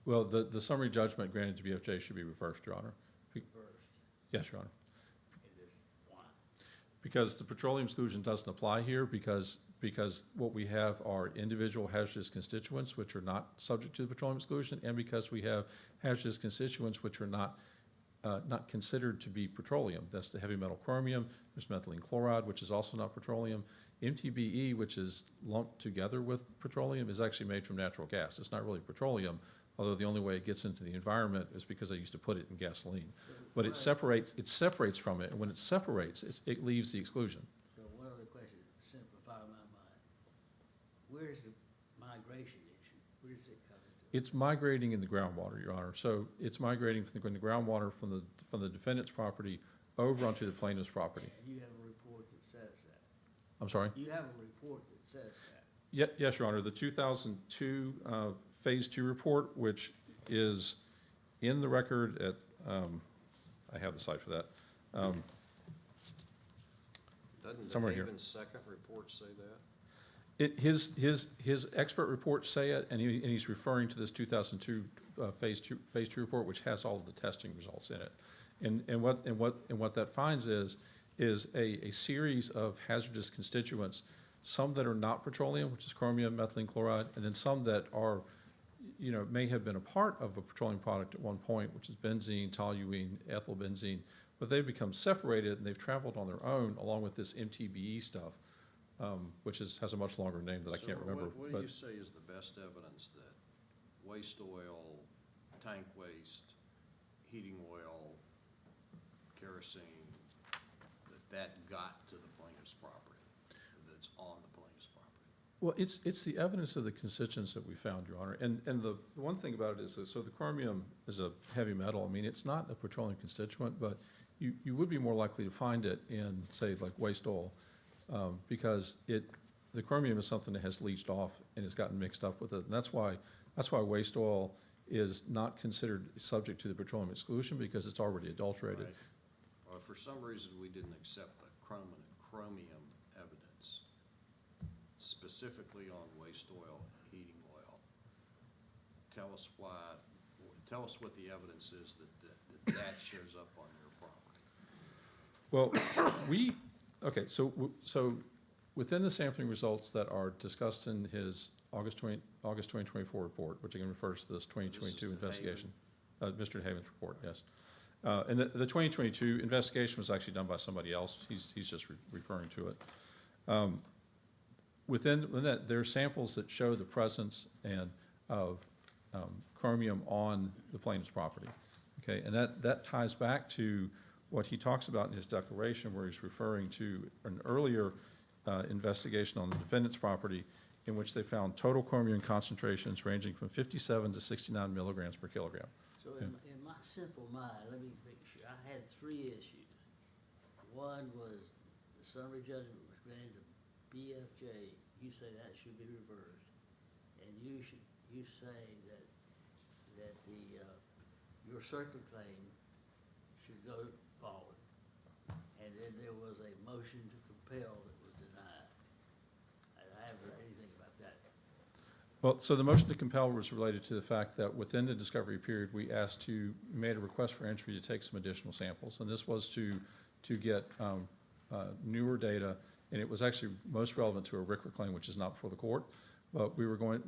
Well, the summary judgment granted to BFJ should be reversed, Your Honor. First, Yes, Your Honor. and this, why? Because the petroleum exclusion doesn't apply here, because what we have are individual hazardous constituents which are not subject to the petroleum exclusion, and because we have hazardous constituents which are not considered to be petroleum. That's the heavy metal chromium. There's methylene chloride, which is also not petroleum. MTBE, which is lumped together with petroleum, is actually made from natural gas. It's not really petroleum, although the only way it gets into the environment is because I used to put it in gasoline. But it separates from it, and when it separates, it leaves the exclusion. So one other question, to simplify my mind. Where's the migration issue? Where does it come into? It's migrating in the groundwater, Your Honor. So it's migrating from the groundwater from the defendant's property over onto the plaintiff's property. And you have a report that says that? I'm sorry? You have a report that says that? Yes, Your Honor. The 2002 Phase 2 report, which is in the record at, I have the site for that. Doesn't Somewhere the here. Haven's second report say that? His expert reports say it, and he's referring to this 2002 Phase 2 report, which has all of the testing results in it. And what that finds is a series of hazardous constituents, some that are not petroleum, which is chromium, methylene chloride, and then some that are, may have been a part of a petroleum product at one point, which is benzene, toluene, ethyl benzene, but they've become separated and they've traveled on their own along with this MTBE stuff, which has a much longer name that I can't remember. What do but- you say is the best evidence that waste oil, tank waste, heating oil, kerosene, that got to the plaintiff's property, that's on the plaintiff's property? Well, it's the evidence of the constituents that we found, Your Honor. And the one thing about it is, so the chromium is a heavy metal. I mean, it's not a petroleum constituent, but you would be more likely to find it in, say, like waste oil, because the chromium is something that has leached off and has gotten mixed up with it. And that's why waste oil is not considered subject to the petroleum exclusion, because it's already adulterated. Right. Or if for some reason we didn't accept the chromium evidence, specifically on waste oil, heating oil, tell us why, tell us what the evidence is that shows up on your property. Well, so within the sampling results that are discussed in his August 2024 report, which again refers to this 2022 investigation, Mr. Haven's report, yes. And the 2022 investigation was actually done by somebody else. He's just referring to it. Within that, there are samples that show the presence of chromium on the plaintiff's property. Okay, and that ties back to what he talks about in his declaration, where he's referring to an earlier investigation on the defendant's property in which they found total chromium concentrations ranging from 57 to 69 milligrams per kilogram. So in my simple mind, let me make sure, I had three issues. One was the summary judgment was granted to BFJ, you say that should be reversed. And you say that your circuit claim should go forward. And then there was a motion to compel that was denied. I haven't heard anything about that. Well, so the motion to compel was related to the fact that within the discovery period, we made a request for entry to take some additional samples. And this was to get newer data, and it was actually most relevant to a RCRA claim, which is not before the court. But we were going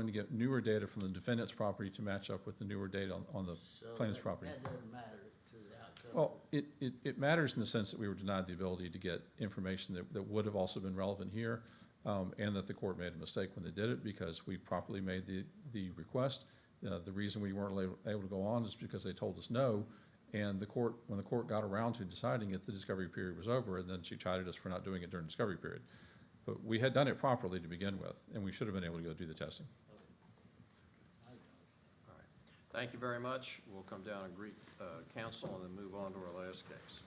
to get newer data from the defendant's property to match up with the newer data on the plaintiff's property. That doesn't matter to the outcome. Well, it matters in the sense that we were denied the ability to get information that would have also been relevant here, and that the court made a mistake when they did it because we properly made the request. The reason we weren't able to go on is because they told us no, and when the court got around to deciding it, the discovery period was over, and then she chided us for not doing it during the discovery period. But we had done it properly to begin with, and we should have been able to go do the testing. All right. Thank you very much. We'll come down and greet counsel and then move on to our last case.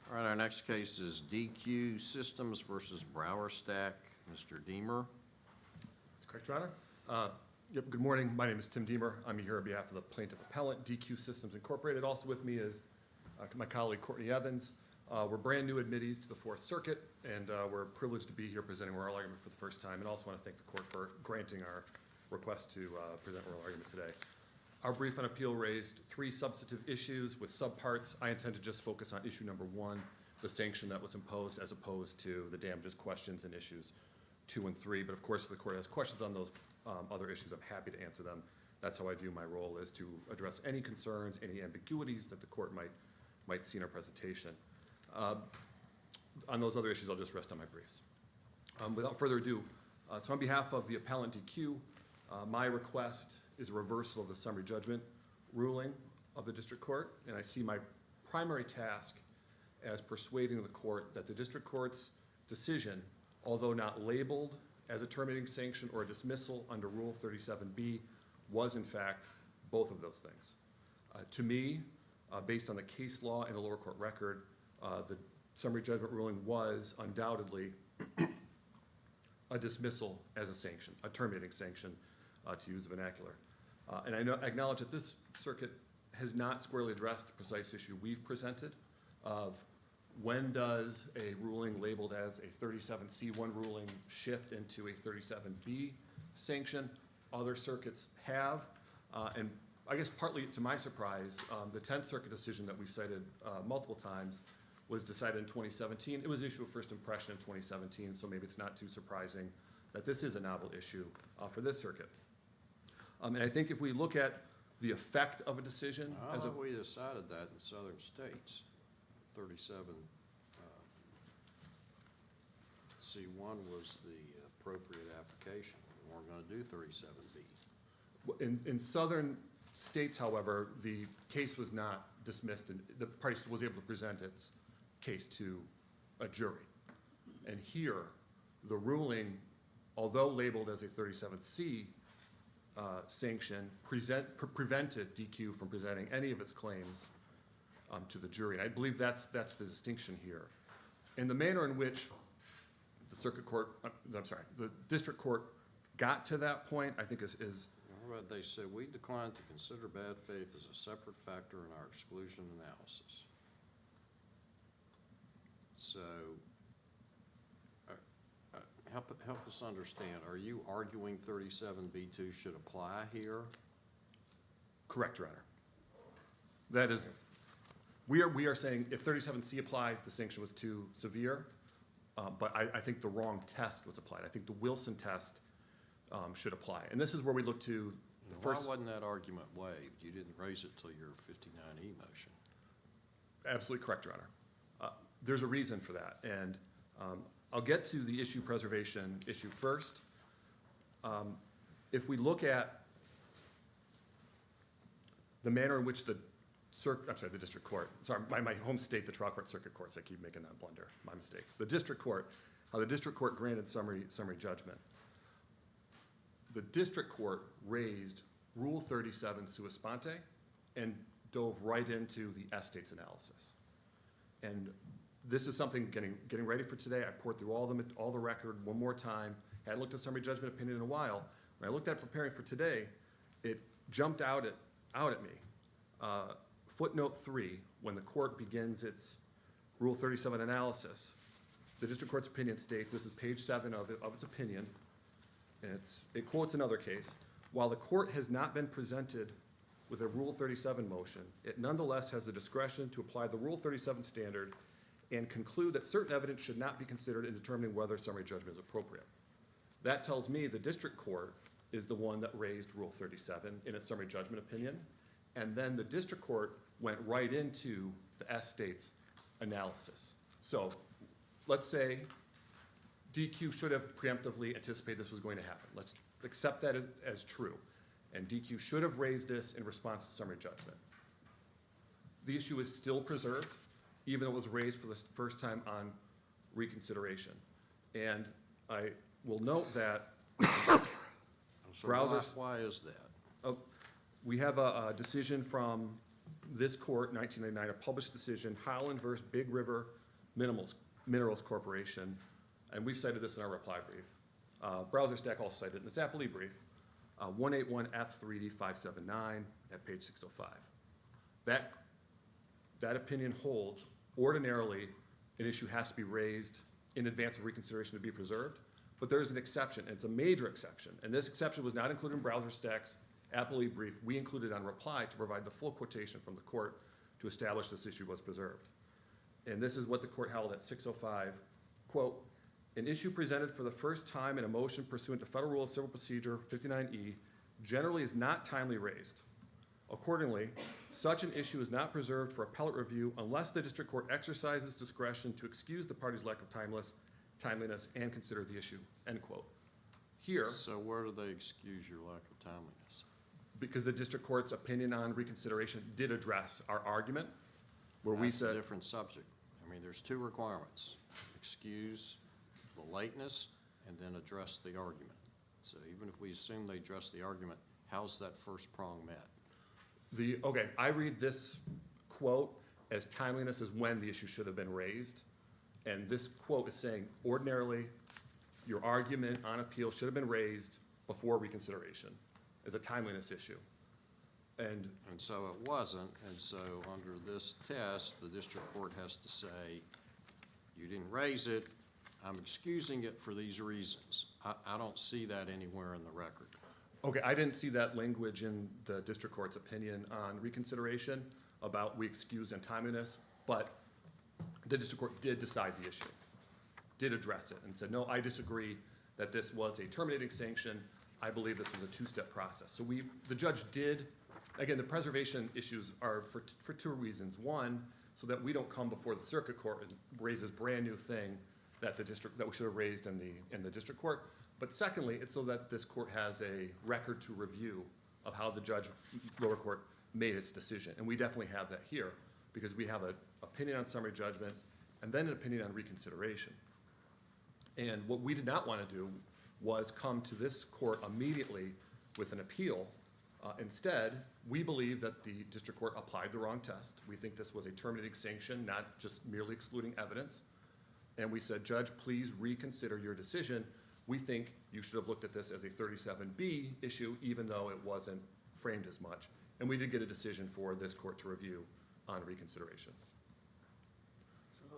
All right, our next case is DQ Systems versus BrowserStack. Mr. Deemer. That's correct, Your Honor. Yep, good morning. My name is Tim Deemer. I'm here on behalf of the plaintiff appellant, DQ Systems Incorporated. Also with me is my colleague, Courtney Evans. We're brand new admittees to the Fourth Circuit, and we're privileged to be here presenting oral argument for the first time, and also want to thank the court for granting our request to present oral argument today. Our brief on appeal raised three substantive issues with subparts. I intend to just focus on issue number one, the sanction that was imposed, as opposed to the damages questions in issues 2 and 3. But of course, if the court has questions on those other issues, I'm happy to answer them. That's how I view my role, is to address any concerns, any ambiguities that the court might see in our presentation. On those other issues, I'll just rest on my briefs. Without further ado, so on behalf of the appellant DQ, My request is a reversal of the summary judgment ruling of the district court, and I see my primary task as persuading the court that the district court's decision, although not labeled as a terminating sanction or a dismissal under Rule 37B, was in fact both of those things. To me, based on the case law and the lower court record, the summary judgment ruling was undoubtedly a dismissal as a sanction, a terminating sanction, to use the vernacular. And I acknowledge that this circuit has not squarely addressed the precise issue we've presented of when does a ruling labeled as a 37C1 ruling shift into a 37B sanction. Other circuits have, and I guess partly to my surprise, the 10th Circuit decision that we've cited multiple times was decided in 2017. It was an issue of first impression in 2017, so maybe it's not too surprising that this is a novel issue for this circuit. And I think if we look at the effect of a decision I as a, thought we decided that in southern states. 37, C1 was the appropriate application. We weren't going to do 37B. in southern states, however, the case was not dismissed, and the party was able to present its case to a jury. And here, the ruling, although labeled as a 37C sanction, prevented DQ from presenting any of its claims to the jury. And I believe that's the distinction here. And the manner in which the circuit court, the district court got to that point, I think is How about they said, we decline to consider bad faith as a separate factor in our exclusion analysis. So, help us understand, are you arguing 37B2 should apply here? correct, Your Honor. That is, we are saying if 37C applies, the sanction was too severe, but I think the wrong test was applied. I think the Wilson test should apply. And this is where we look to the Why first. wasn't that argument waived? You didn't raise it till your 59E motion. Absolutely correct, Your Honor. There's a reason for that, and I'll get to the issue preservation issue first. If we look at the manner in which the district court, sorry, my home state, the trial court, circuit courts, I keep making that blunder, my mistake. The district court, how the district court granted summary judgment. The district court raised Rule 37 sua sponte and dove right into the estates analysis. And this is something, getting ready for today, I poured through all the record one more time. I hadn't looked at summary judgment opinion in a while. When I looked at preparing for today, it jumped out at me. Footnote 3, when the court begins its Rule 37 analysis, the district court's opinion states, this is page 7 of its opinion, and it quotes another case, while the court has not been presented with a Rule 37 motion, it nonetheless has the discretion to apply the Rule 37 standard and conclude that certain evidence should not be considered in determining whether summary judgment is appropriate. That tells me the district court is the one that raised Rule 37 in its summary judgment opinion, and then the district court went right into the estates analysis. So let's say DQ should have preemptively anticipated this was going to happen. Let's accept that as true. And DQ should have raised this in response to summary judgment. The issue is still preserved, even though it was raised for the first time on reconsideration. And I will note that So Browsers- why is that? we have a decision from this court, 1999, a published decision, Howland versus Big River Minerals Corporation, and we've cited this in our reply brief. BrowserStack also cited it in its appellee brief, 181F3D579 at page 605. That opinion holds, ordinarily, an issue has to be raised in advance of reconsideration to be preserved, but there's an exception, and it's a major exception, and this exception was not included in BrowserStack's appellee brief. We included on reply to provide the full quotation from the court to establish this issue was preserved. And this is what the court held at 605, quote, an issue presented for the first time in a motion pursuant to Federal Rule of Civil Procedure 59E generally is not timely raised. Accordingly, such an issue is not preserved for appellate review unless the district court exercises discretion to excuse the party's lack of timeliness and consider the issue, end quote. Here, So where do they excuse your lack of timeliness? because the district court's opinion on reconsideration did address our argument, where we That's a said, different subject. I mean, there's two requirements: excuse the lateness and then address the argument. So even if we assume they address the argument, how's that first prong met? okay, I read this quote as timeliness is when the issue should have been raised. And this quote is saying, ordinarily, your argument on appeal should have been raised before reconsideration as a timeliness issue. And And so it wasn't, and so under this test, the district court has to say, you didn't raise it, I'm excusing it for these reasons. I don't see that anywhere in the record. okay, I didn't see that language in the district court's opinion on reconsideration about we excuse and timeliness, but the district court did decide the issue, did address it, and said, no, I disagree that this was a terminating sanction. I believe this was a two-step process. So the judge did, again, the preservation issues are for two reasons. One, so that we don't come before the circuit court and raise this brand-new thing that we should have raised in the district court. But secondly, it's so that this court has a record to review of how the lower court made its decision. And we definitely have that here, because we have an opinion on summary judgment and then an opinion on reconsideration. And what we did not want to do was come to this court immediately with an appeal. Instead, we believe that the district court applied the wrong test. We think this was a terminating sanction, not just merely excluding evidence. And we said, Judge, please reconsider your decision. We think you should have looked at this as a 37B issue, even though it wasn't framed as much. And we did get a decision for this court to review on reconsideration. So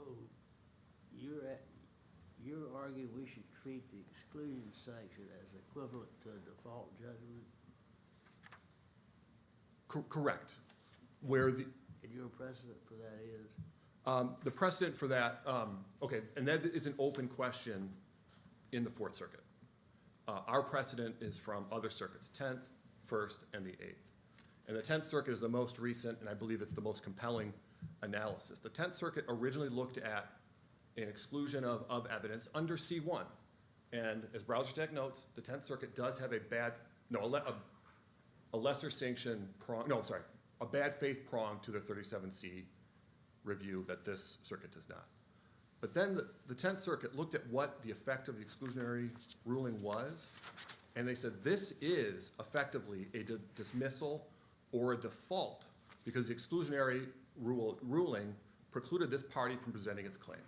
you're arguing we should treat the exclusion sanction as equivalent to a default judgment? Correct. Where the, And your precedent for that is? the precedent for that, okay, and that is an open question in the Fourth Circuit. Our precedent is from other circuits, 10th, 1st, and the 8th. And the 10th Circuit is the most recent, and I believe it's the most compelling analysis. The 10th Circuit originally looked at an exclusion of evidence under C1. And as BrowserStack notes, the 10th Circuit does have a lesser sanction prong, a bad faith prong to the 37C review that this circuit does not. But then the 10th Circuit looked at what the effect of the exclusionary ruling was, and they said this is effectively a dismissal or a default, because the exclusionary ruling precluded this party from presenting its claim.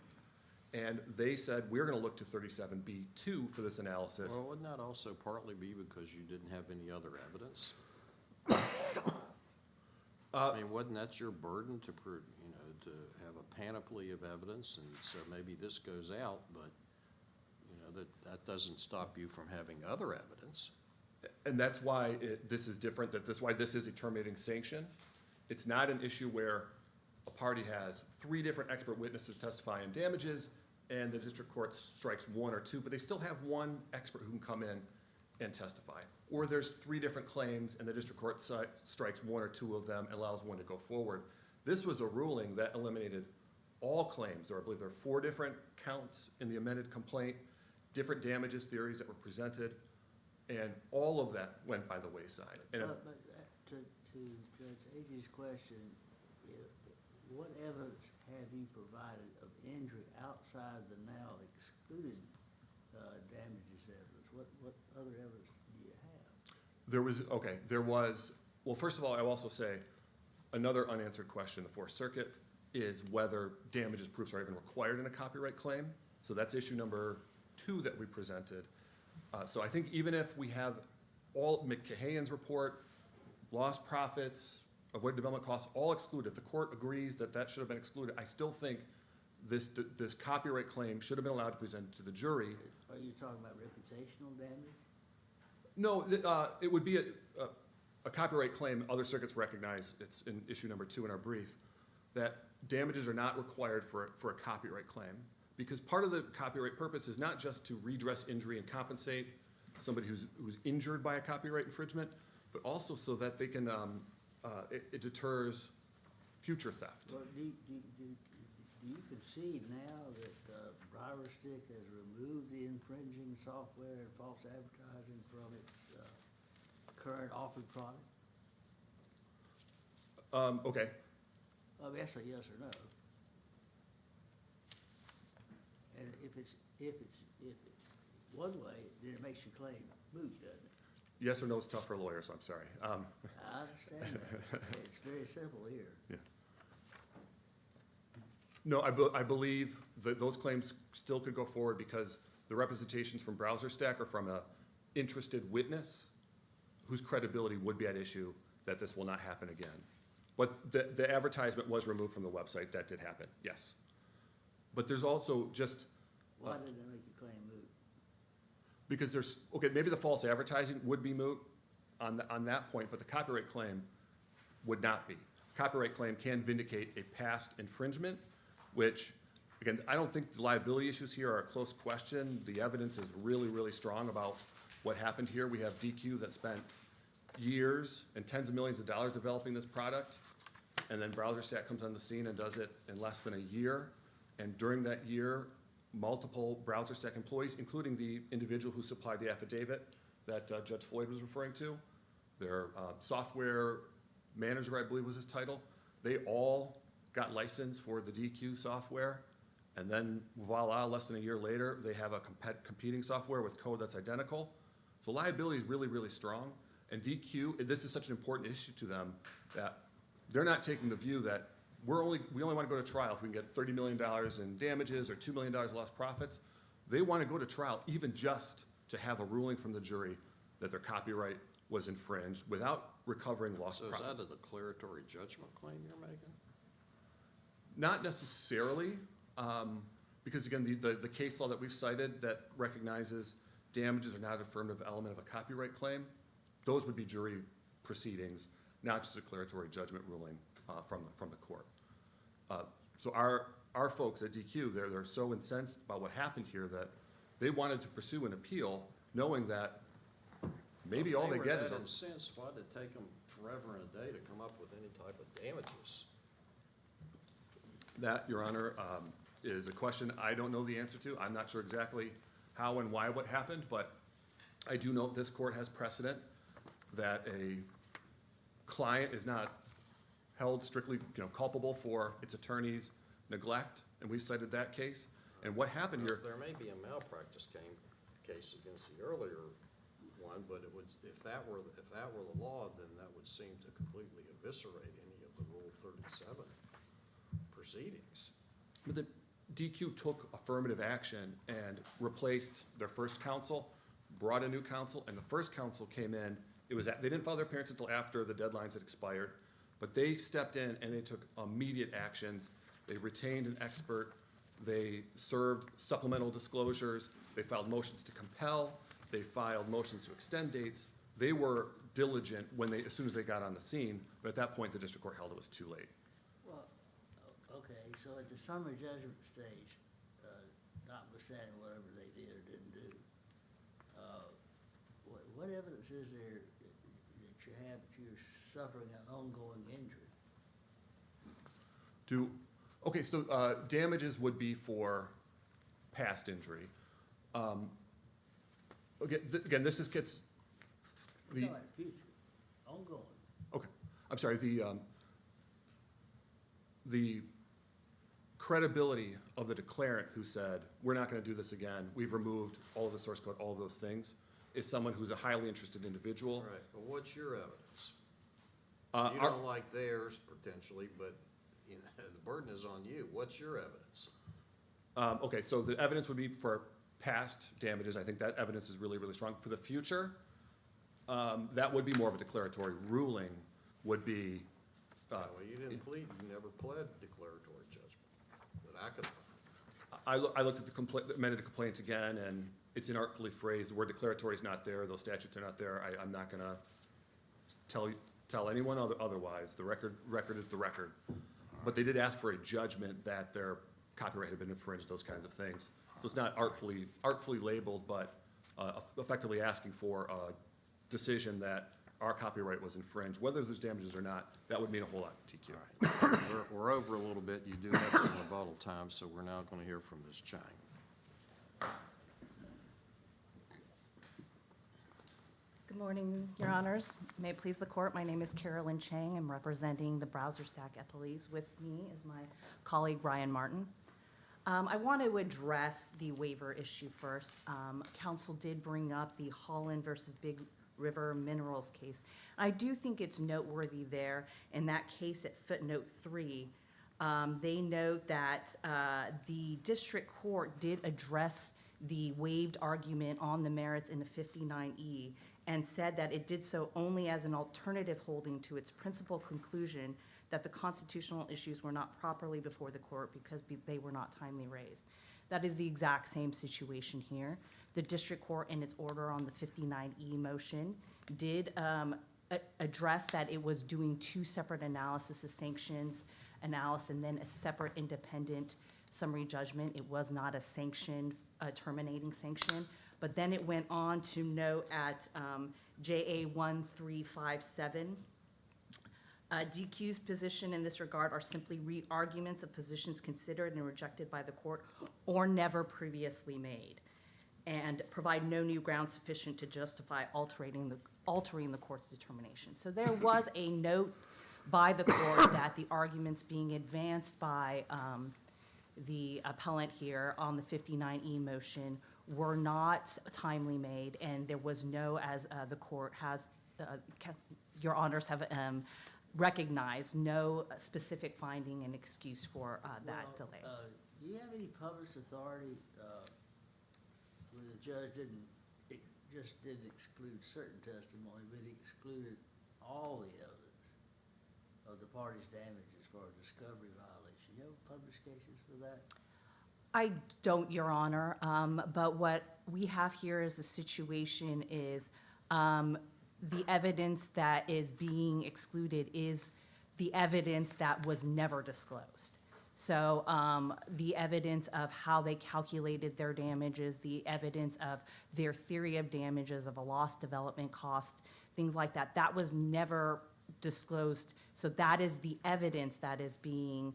And they said, we're gonna look to 37B2 for this analysis. Well, wouldn't that also partly be because you didn't have any other evidence? I mean, wasn't that your burden to to have a panoply of evidence, and so maybe this goes out, but, that doesn't stop you from having other evidence. And that's why this is different, that's why this is a terminating sanction. It's not an issue where a party has 3 different expert witnesses testifying damages, and the district court strikes 1 or 2, but they still have 1 expert who can come in and testify. Or there's 3 different claims, and the district court strikes 1 or 2 of them and allows 1 to go forward. This was a ruling that eliminated all claims, or I believe there are 4 different counts in the amended complaint, different damages theories that were presented, and all of that went by the wayside. And But to Judge Agee's question, what evidence have you provided of injury outside the now excluded damages evidence? What other evidence do you have? Well, first of all, I will also say, another unanswered question in the Fourth Circuit is whether damages proofs are even required in a copyright claim. So that's issue number 2 that we presented. So I think even if we have all McCahan's report, lost profits, avoided development costs, all excluded, if the court agrees that that should have been excluded, I still think this copyright claim should have been allowed to present to the jury. Are you talking about reputational damage? No, it would be a copyright claim. Other circuits recognize, it's in issue number 2 in our brief, that damages are not required for a copyright claim, because part of the copyright purpose is not just to redress injury and compensate somebody who's injured by a copyright infringement, but also so that they can, it deters future theft. Well, do you concede now that BrowserStack has removed the infringing software and false advertising from its current offered product? Okay. I mean, that's a yes or no. And if it's one way, then it makes your claim moot, doesn't it? Yes or no is tough for lawyers, I'm sorry. I understand that. It's very simple here. No, I believe that those claims still could go forward because the representations from BrowserStack are from a interested witness whose credibility would be at issue that this will not happen again. But the advertisement was removed from the website. That did happen, yes. But there's also just, Why did that make your claim moot? because there's, okay, maybe the false advertising would be moot on that point, but the copyright claim would not be. Copyright claim can vindicate a past infringement, which, again, I don't think the liability issues here are a close question. The evidence is really, really strong about what happened here. We have DQ that spent years and tens of millions of dollars developing this product, and then BrowserStack comes on the scene and does it in less than a year. And during that year, multiple BrowserStack employees, including the individual who supplied the affidavit that Judge Floyd was referring to, their software manager, I believe was his title, they all got licensed for the DQ software. And then voila, less than a year later, they have a competing software with code that's identical. So liability is really, really strong. And DQ, this is such an important issue to them that they're not taking the view that we only want to go to trial if we can get $30 million in damages or $2 million lost profits. They want to go to trial even just to have a ruling from the jury that their copyright was infringed without recovering lost So is profit. that a declaratory judgment claim you're making? Not necessarily, because again, the case law that we've cited that recognizes damages are not an affirmative element of a copyright claim, those would be jury proceedings, not just a declaratory judgment ruling from the court. So our folks at DQ, they're so incensed about what happened here that they wanted to pursue an appeal, knowing that maybe all they get is If they were a. that incensed, why did it take them forever and a day to come up with any type of damages? That, Your Honor, is a question I don't know the answer to. I'm not sure exactly how and why what happened, but I do know this court has precedent that a client is not held strictly, culpable for its attorney's neglect, and we've cited that case. And what happened here, There may be a malpractice case against the earlier one, but it would, if that were the law, then that would seem to completely eviscerate any of the Rule 37 proceedings. but the DQ took affirmative action and replaced their first counsel, brought a new counsel, and the first counsel came in. They didn't file their appearance until after the deadlines had expired, but they stepped in and they took immediate actions. They retained an expert. They served supplemental disclosures. They filed motions to compel. They filed motions to extend dates. They were diligent as soon as they got on the scene, but at that point, the district court held it was too late. Well, okay, so at the summary judgment stage, notwithstanding whatever they did or didn't do, what evidence is there that you have that you're suffering an ongoing injury? Okay, so damages would be for past injury. Again, this gets the. No, in the future, ongoing. Okay, I'm sorry, the credibility of the declarant who said, we're not gonna do this again, we've removed all of the source code, all of those things, is someone who's a highly interested individual. All right, but what's your evidence? Uh, You our- don't like theirs potentially, but, the burden is on you. What's your evidence? Okay, so the evidence would be for past damages, I think that evidence is really, really strong. For the future, that would be more of a declaratory ruling, would be, Well, you didn't plead, you never pled declaratory judgment that I could find. I looked at the amended complaints again, and it's inartfully phrased, the word declaratory is not there, those statutes are not there, I'm not gonna tell anyone otherwise, the record is the record. But they did ask for a judgment that their copyright had been infringed, those kinds of things. So it's not artfully labeled, but effectively asking for a decision that our copyright was infringed. Whether there's damages or not, that would mean a whole lot to TQ. We're over a little bit. You do have some rebuttal time, so we're now going to hear from Ms. Chang. Good morning, Your Honors. May it please the court, my name is Carolyn Chang. I'm representing the BrowserStack appellees. With me is my colleague Ryan Martin. I want to address the waiver issue first. Counsel did bring up the Holland versus Big River Minerals case. I do think it's noteworthy there. In that case at footnote 3, they note that the district court did address the waived argument on the merits in the 59E and said that it did so only as an alternative holding to its principal conclusion that the constitutional issues were not properly before the court because they were not timely raised. That is the exact same situation here. The district court, in its order on the 59E motion, did address that it was doing two separate analysis of sanctions analysis and then a separate independent summary judgment. It was not a sanction, a terminating sanction. But then it went on to note at JA 1357, DQ's position in this regard are simply re-arguments of positions considered and rejected by the court or never previously made, and provide no new grounds sufficient to justify altering the court's determination. So there was a note by the court that the arguments being advanced by the appellant here on the 59E motion were not timely made, and there was no, as the court has, your honors have recognized, no specific finding and excuse for that Well, delay. Do you have any published authority where the judge just didn't exclude certain testimony, but he excluded all the evidence of the party's damages for a discovery violation? You have published cases for that? I don't, Your Honor, but what we have here is a situation is the evidence that is being excluded is the evidence that was never disclosed. So the evidence of how they calculated their damages, the evidence of their theory of damages, of a lost development cost, things like that, that was never disclosed. So that is the evidence that is being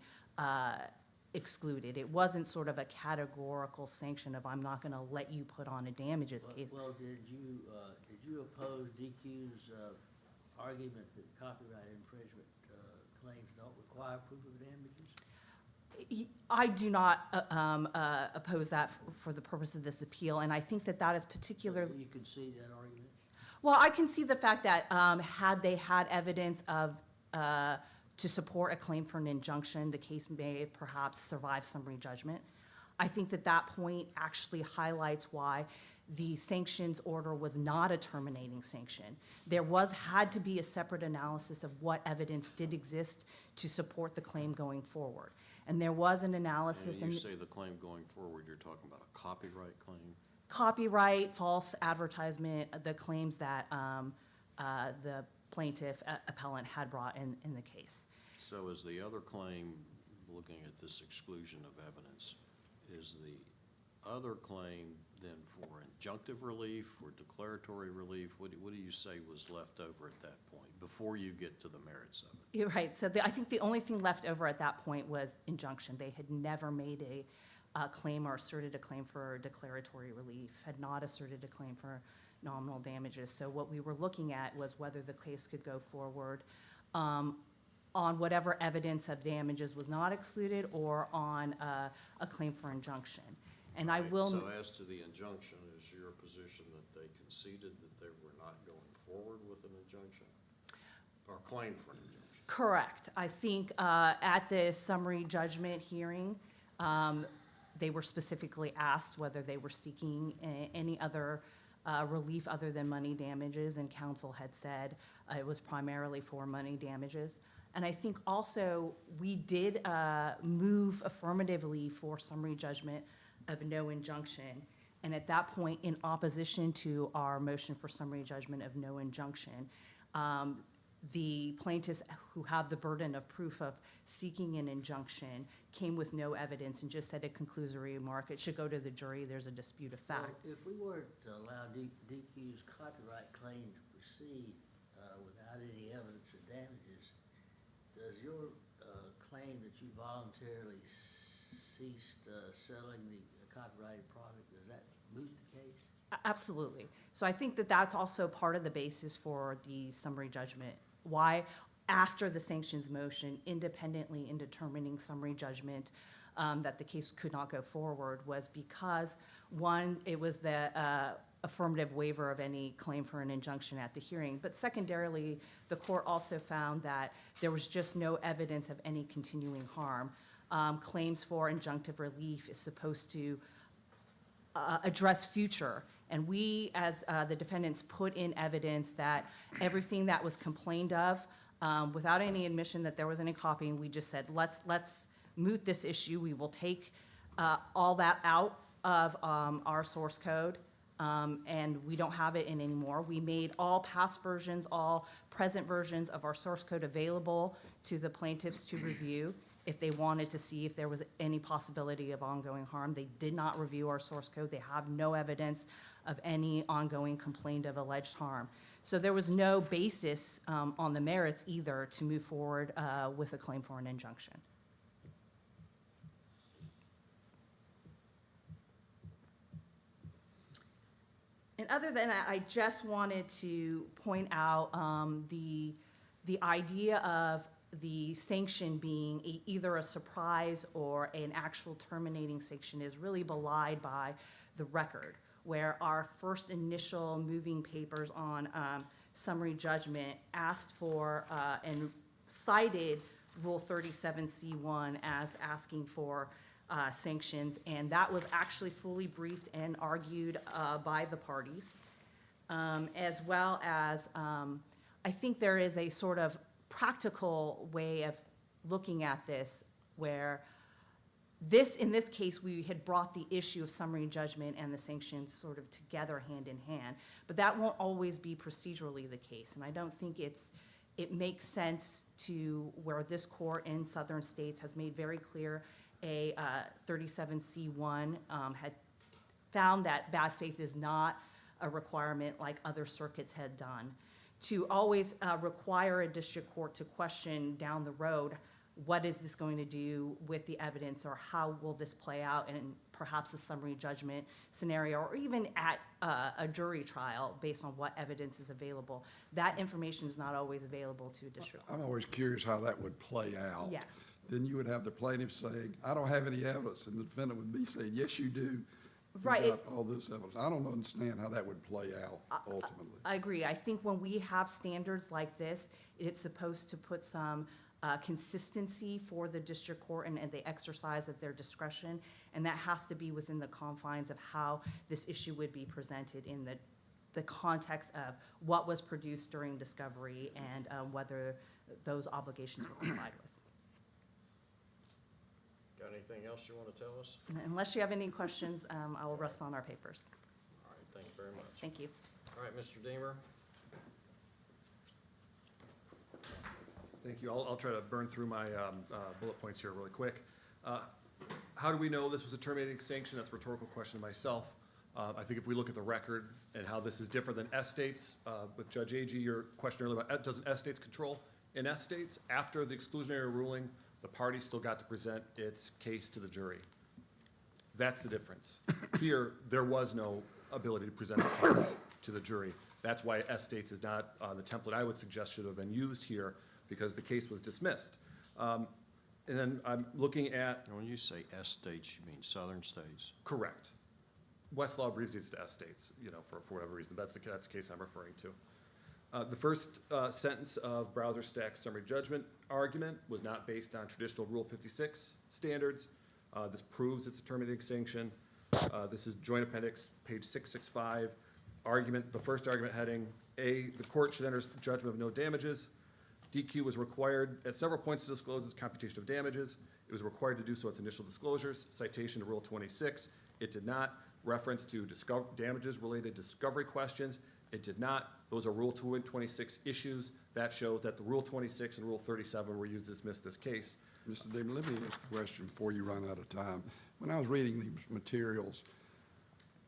excluded. It wasn't sort of a categorical sanction of I'm not going to let you put on a damages case. Well, did you oppose DQ's argument that copyright infringement claims don't require proof of damages? I do not oppose that for the purpose of this appeal, and I think that that is particularly. Do you concede that argument? Well, I can see the fact that had they had evidence of to support a claim for an injunction, the case may have perhaps survived summary judgment. I think that that point actually highlights why the sanctions order was not a terminating sanction. There had to be a separate analysis of what evidence did exist to support the claim going forward. And there was an analysis. And you say the claim going forward, you're talking about a copyright claim? Copyright, false advertisement, the claims that the plaintiff appellant had brought in the case. So is the other claim, looking at this exclusion of evidence, is the other claim then for injunctive relief or declaratory relief? What do you say was left over at that point, before you get to the merits of it? You're right. So I think the only thing left over at that point was injunction. They had never made a claim or asserted a claim for declaratory relief, had not asserted a claim for nominal damages. So what we were looking at was whether the case could go forward on whatever evidence of damages was not excluded or on a claim for injunction. And I Right. will. So as to the injunction, is your position that they conceded that they were not going forward with an injunction? Or claim for an injunction? Correct. I think at the summary judgment hearing, they were specifically asked whether they were seeking any other relief other than money damages, and counsel had said it was primarily for money damages. And I think also we did move affirmatively for summary judgment of no injunction. And at that point, in opposition to our motion for summary judgment of no injunction, the plaintiffs who have the burden of proof of seeking an injunction came with no evidence and just said a conclusory remark. It should go to the jury. There's a dispute of fact. Well, if we were to allow DQ's copyright claim to proceed, without any evidence of damages, does your claim that you voluntarily ceased selling the copyrighted product, does that moot the case? Absolutely. So I think that that's also part of the basis for the summary judgment. Why, after the sanctions motion, independently in determining summary judgment, that the case could not go forward was because, one, it was the affirmative waiver of any claim for an injunction at the hearing. But secondarily, the court also found that there was just no evidence of any continuing harm. Claims for injunctive relief is supposed to address future. And we, as the defendants, put in evidence that everything that was complained of, without any admission that there was any copying, we just said, let's moot this issue. We will take all that out of our source code, and we don't have it in anymore. We made all past versions, all present versions of our source code available to the plaintiffs to review if they wanted to see if there was any possibility of ongoing harm. They did not review our source code. They have no evidence of any ongoing complaint of alleged harm. So there was no basis on the merits either to move forward with a claim for an injunction. And other than that, I just wanted to point out the idea of the sanction being either a surprise or an actual terminating sanction is really belied by the record, where our first initial moving papers on summary judgment asked for and cited Rule 37C1 as asking for sanctions, and that was actually fully briefed and argued by the parties, as well as I think there is a sort of practical way of looking at this where in this case, we had brought the issue of summary judgment and the sanctions sort of together hand in hand, but that won't always be procedurally the case, and I don't think it makes sense to where this court in southern states has made very clear a 37C1 had found that bad faith is not a requirement like other circuits had done, to always require a district court to question down the road, what is this going to do with the evidence, or how will this play out in perhaps a summary judgment scenario, or even at a jury trial based on what evidence is available. That information is not always available to a district court. I'm always curious how that would play out. Yeah. Then you would have the plaintiff saying, I don't have any evidence, and the defendant would be saying, yes, you do. You've Right. got all this evidence. I don't understand how that would play out ultimately. I agree. I think when we have standards like this, it's supposed to put some consistency for the district court and the exercise of their discretion, and that has to be within the confines of how this issue would be presented in the context of what was produced during discovery and whether those obligations were complied with. Got anything else you want to tell us? Unless you have any questions, I will rest on our papers. All right, thank you very much. Thank you. All right, Mr. Deemer? Thank you. I'll try to burn through my bullet points here really quick. How do we know this was a terminating sanction? That's a rhetorical question to myself. I think if we look at the record and how this is different than estates, with Judge Agee, your question earlier about doesn't estates control? In estates, after the exclusionary ruling, the party still got to present its case to the jury. That's the difference. Here, there was no ability to present the case to the jury. That's why estates is not the template I would suggest should have been used here, because the case was dismissed. And then I'm looking at, When you say estates, you mean southern states? correct. Westlaw abbreviates to estates, for whatever reason. That's the case I'm referring to. The first sentence of BrowserStack's summary judgment argument was not based on traditional Rule 56 standards. This proves it's a terminating sanction. This is Joint Appendix, page 665. Argument, the first argument heading, A, the court should enter judgment of no damages. DQ was required at several points to disclose its computation of damages. It was required to do so its initial disclosures. Citation to Rule 26. It did not. Reference to damages-related discovery questions. It did not. Those are Rule 226 issues. That shows that the Rule 26 and Rule 37 were used to dismiss this case. Mr. Damon, let me ask a question before you run out of time. When I was reading these materials,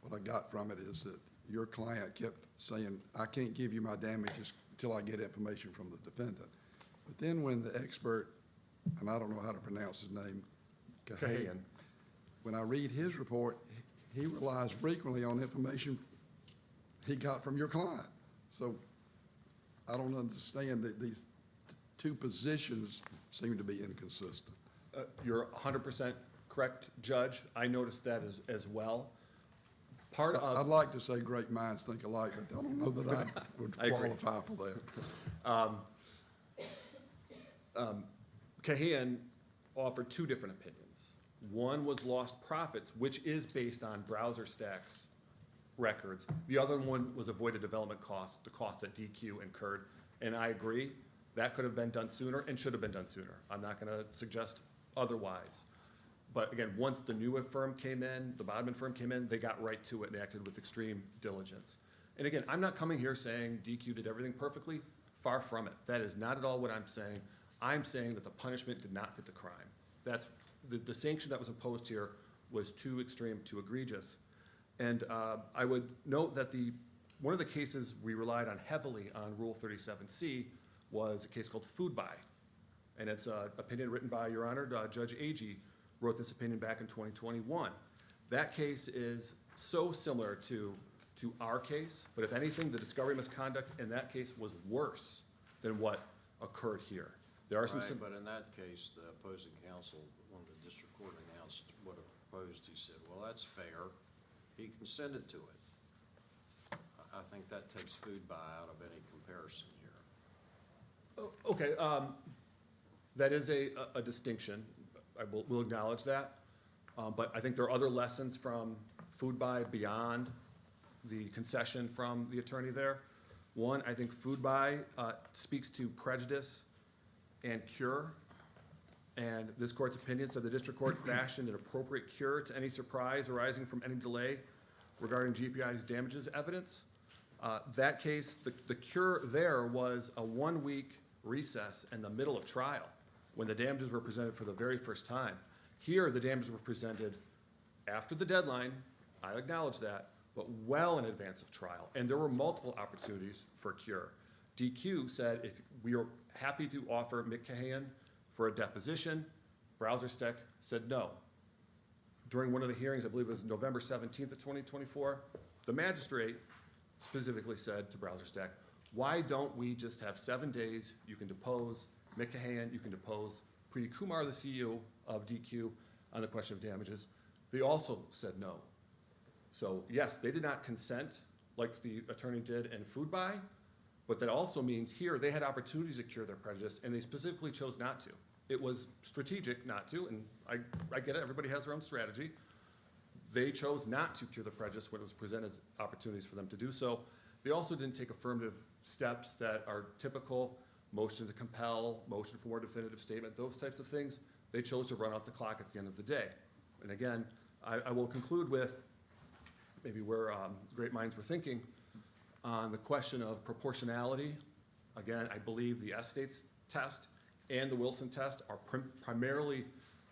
what I got from it is that your client kept saying, I can't give you my damages till I get information from the defendant. But then when the expert, and I don't know how to pronounce his name, Cahayan. when I read his report, he relies frequently on information he got from your client. So I don't understand that these two positions seem to be inconsistent. You're 100% correct, Judge. I noticed that as well. Part I'd of, like to say great minds think alike, but I don't know that I would I agree. qualify for that. Cahayan offered two different opinions. One was lost profits, which is based on BrowserStack's records. The other one was avoided development costs, the costs that DQ incurred. And I agree, that could have been done sooner and should have been done sooner. I'm not going to suggest otherwise. But again, once the new firm came in, the Bodman firm came in, they got right to it and acted with extreme diligence. And again, I'm not coming here saying DQ did everything perfectly. Far from it. That is not at all what I'm saying. I'm saying that the punishment did not fit the crime. That's, the sanction that was imposed here was too extreme, too egregious. And I would note that one of the cases we relied on heavily on Rule 37C was a case called Food Buy. And it's an opinion written by Your Honor, Judge Agee wrote this opinion back in 2021. That case is so similar to our case, but if anything, the discovery misconduct in that case was worse than what occurred here. There are some, Right, but in that case, the opposing counsel, when the district court announced what it proposed, he said, well, that's fair. He consented to it. I think that takes Food Buy out of any comparison here. okay, that is a distinction. We'll acknowledge that. But I think there are other lessons from Food Buy beyond the concession from the attorney there. One, I think Food Buy speaks to prejudice and cure. And this court's opinion said the district court fashioned an appropriate cure to any surprise arising from any delay regarding GPI's damages evidence. That case, the cure there was a 1-week recess in the middle of trial when the damages were presented for the very first time. Here, the damages were presented after the deadline, I acknowledge that, but well in advance of trial. And there were multiple opportunities for cure. DQ said, if we are happy to offer Mick Cahayan for a deposition, BrowserStack said no. During one of the hearings, I believe it was November 17th of 2024, the magistrate specifically said to BrowserStack, why don't we just have 7 days, you can depose Mick Cahayan, you can depose Preeti Kumar, the CEO of DQ, on the question of damages. They also said no. So yes, they did not consent like the attorney did in Food Buy, but that also means here they had opportunities to cure their prejudice and they specifically chose not to. It was strategic not to, and I get it, everybody has their own strategy. They chose not to cure the prejudice when it was presented opportunities for them to do so. They also didn't take affirmative steps that are typical, motion to compel, motion for more definitive statement, those types of things. They chose to run out the clock at the end of the day. And again, I will conclude with maybe where great minds were thinking on the question of proportionality. Again, I believe the Estates test and the Wilson test are primarily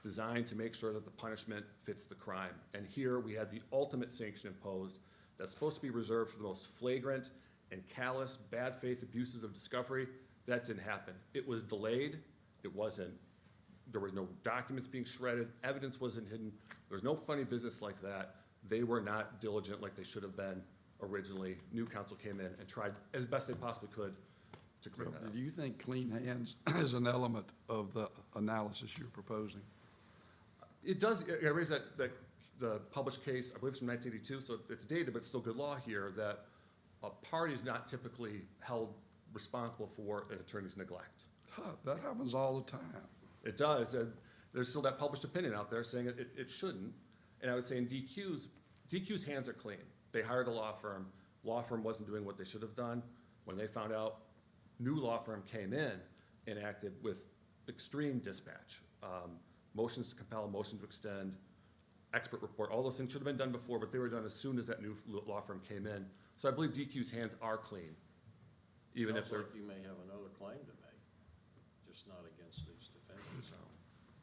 designed to make sure that the punishment fits the crime. And here we had the ultimate sanction imposed that's supposed to be reserved for the most flagrant and callous, bad faith abuses of discovery. That didn't happen. It was delayed. There was no documents being shredded. Evidence wasn't hidden. There was no funny business like that. They were not diligent like they should have been originally. New counsel came in and tried as best they possibly could to clean that up. Do you think clean hands is an element of the analysis you're proposing? It does, I raise that the published case, I believe it's from 1982, so it's dated, but it's still good law here, that a party is not typically held responsible for an attorney's neglect. That happens all the time. It does, and there's still that published opinion out there saying it shouldn't. And I would say in DQ's hands are clean. They hired a law firm wasn't doing what they should have done. When they found out, new law firm came in and acted with extreme dispatch. Motions to compel, motion to extend, expert report, all those things should have been done before, but they were done as soon as that new law firm came in. So I believe DQ's hands are clean, even if Sounds they're, like you may have another claim to make, just not against these defendants.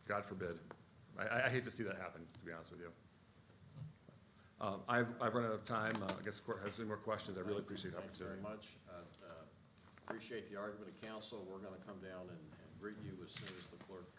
God forbid. I hate to see that happen, to be honest with you. I've run out of time. I guess the court has any more questions. I really appreciate the Thank you opportunity. very much. Appreciate the argument of counsel. We're going to come down and greet you as soon as the clerk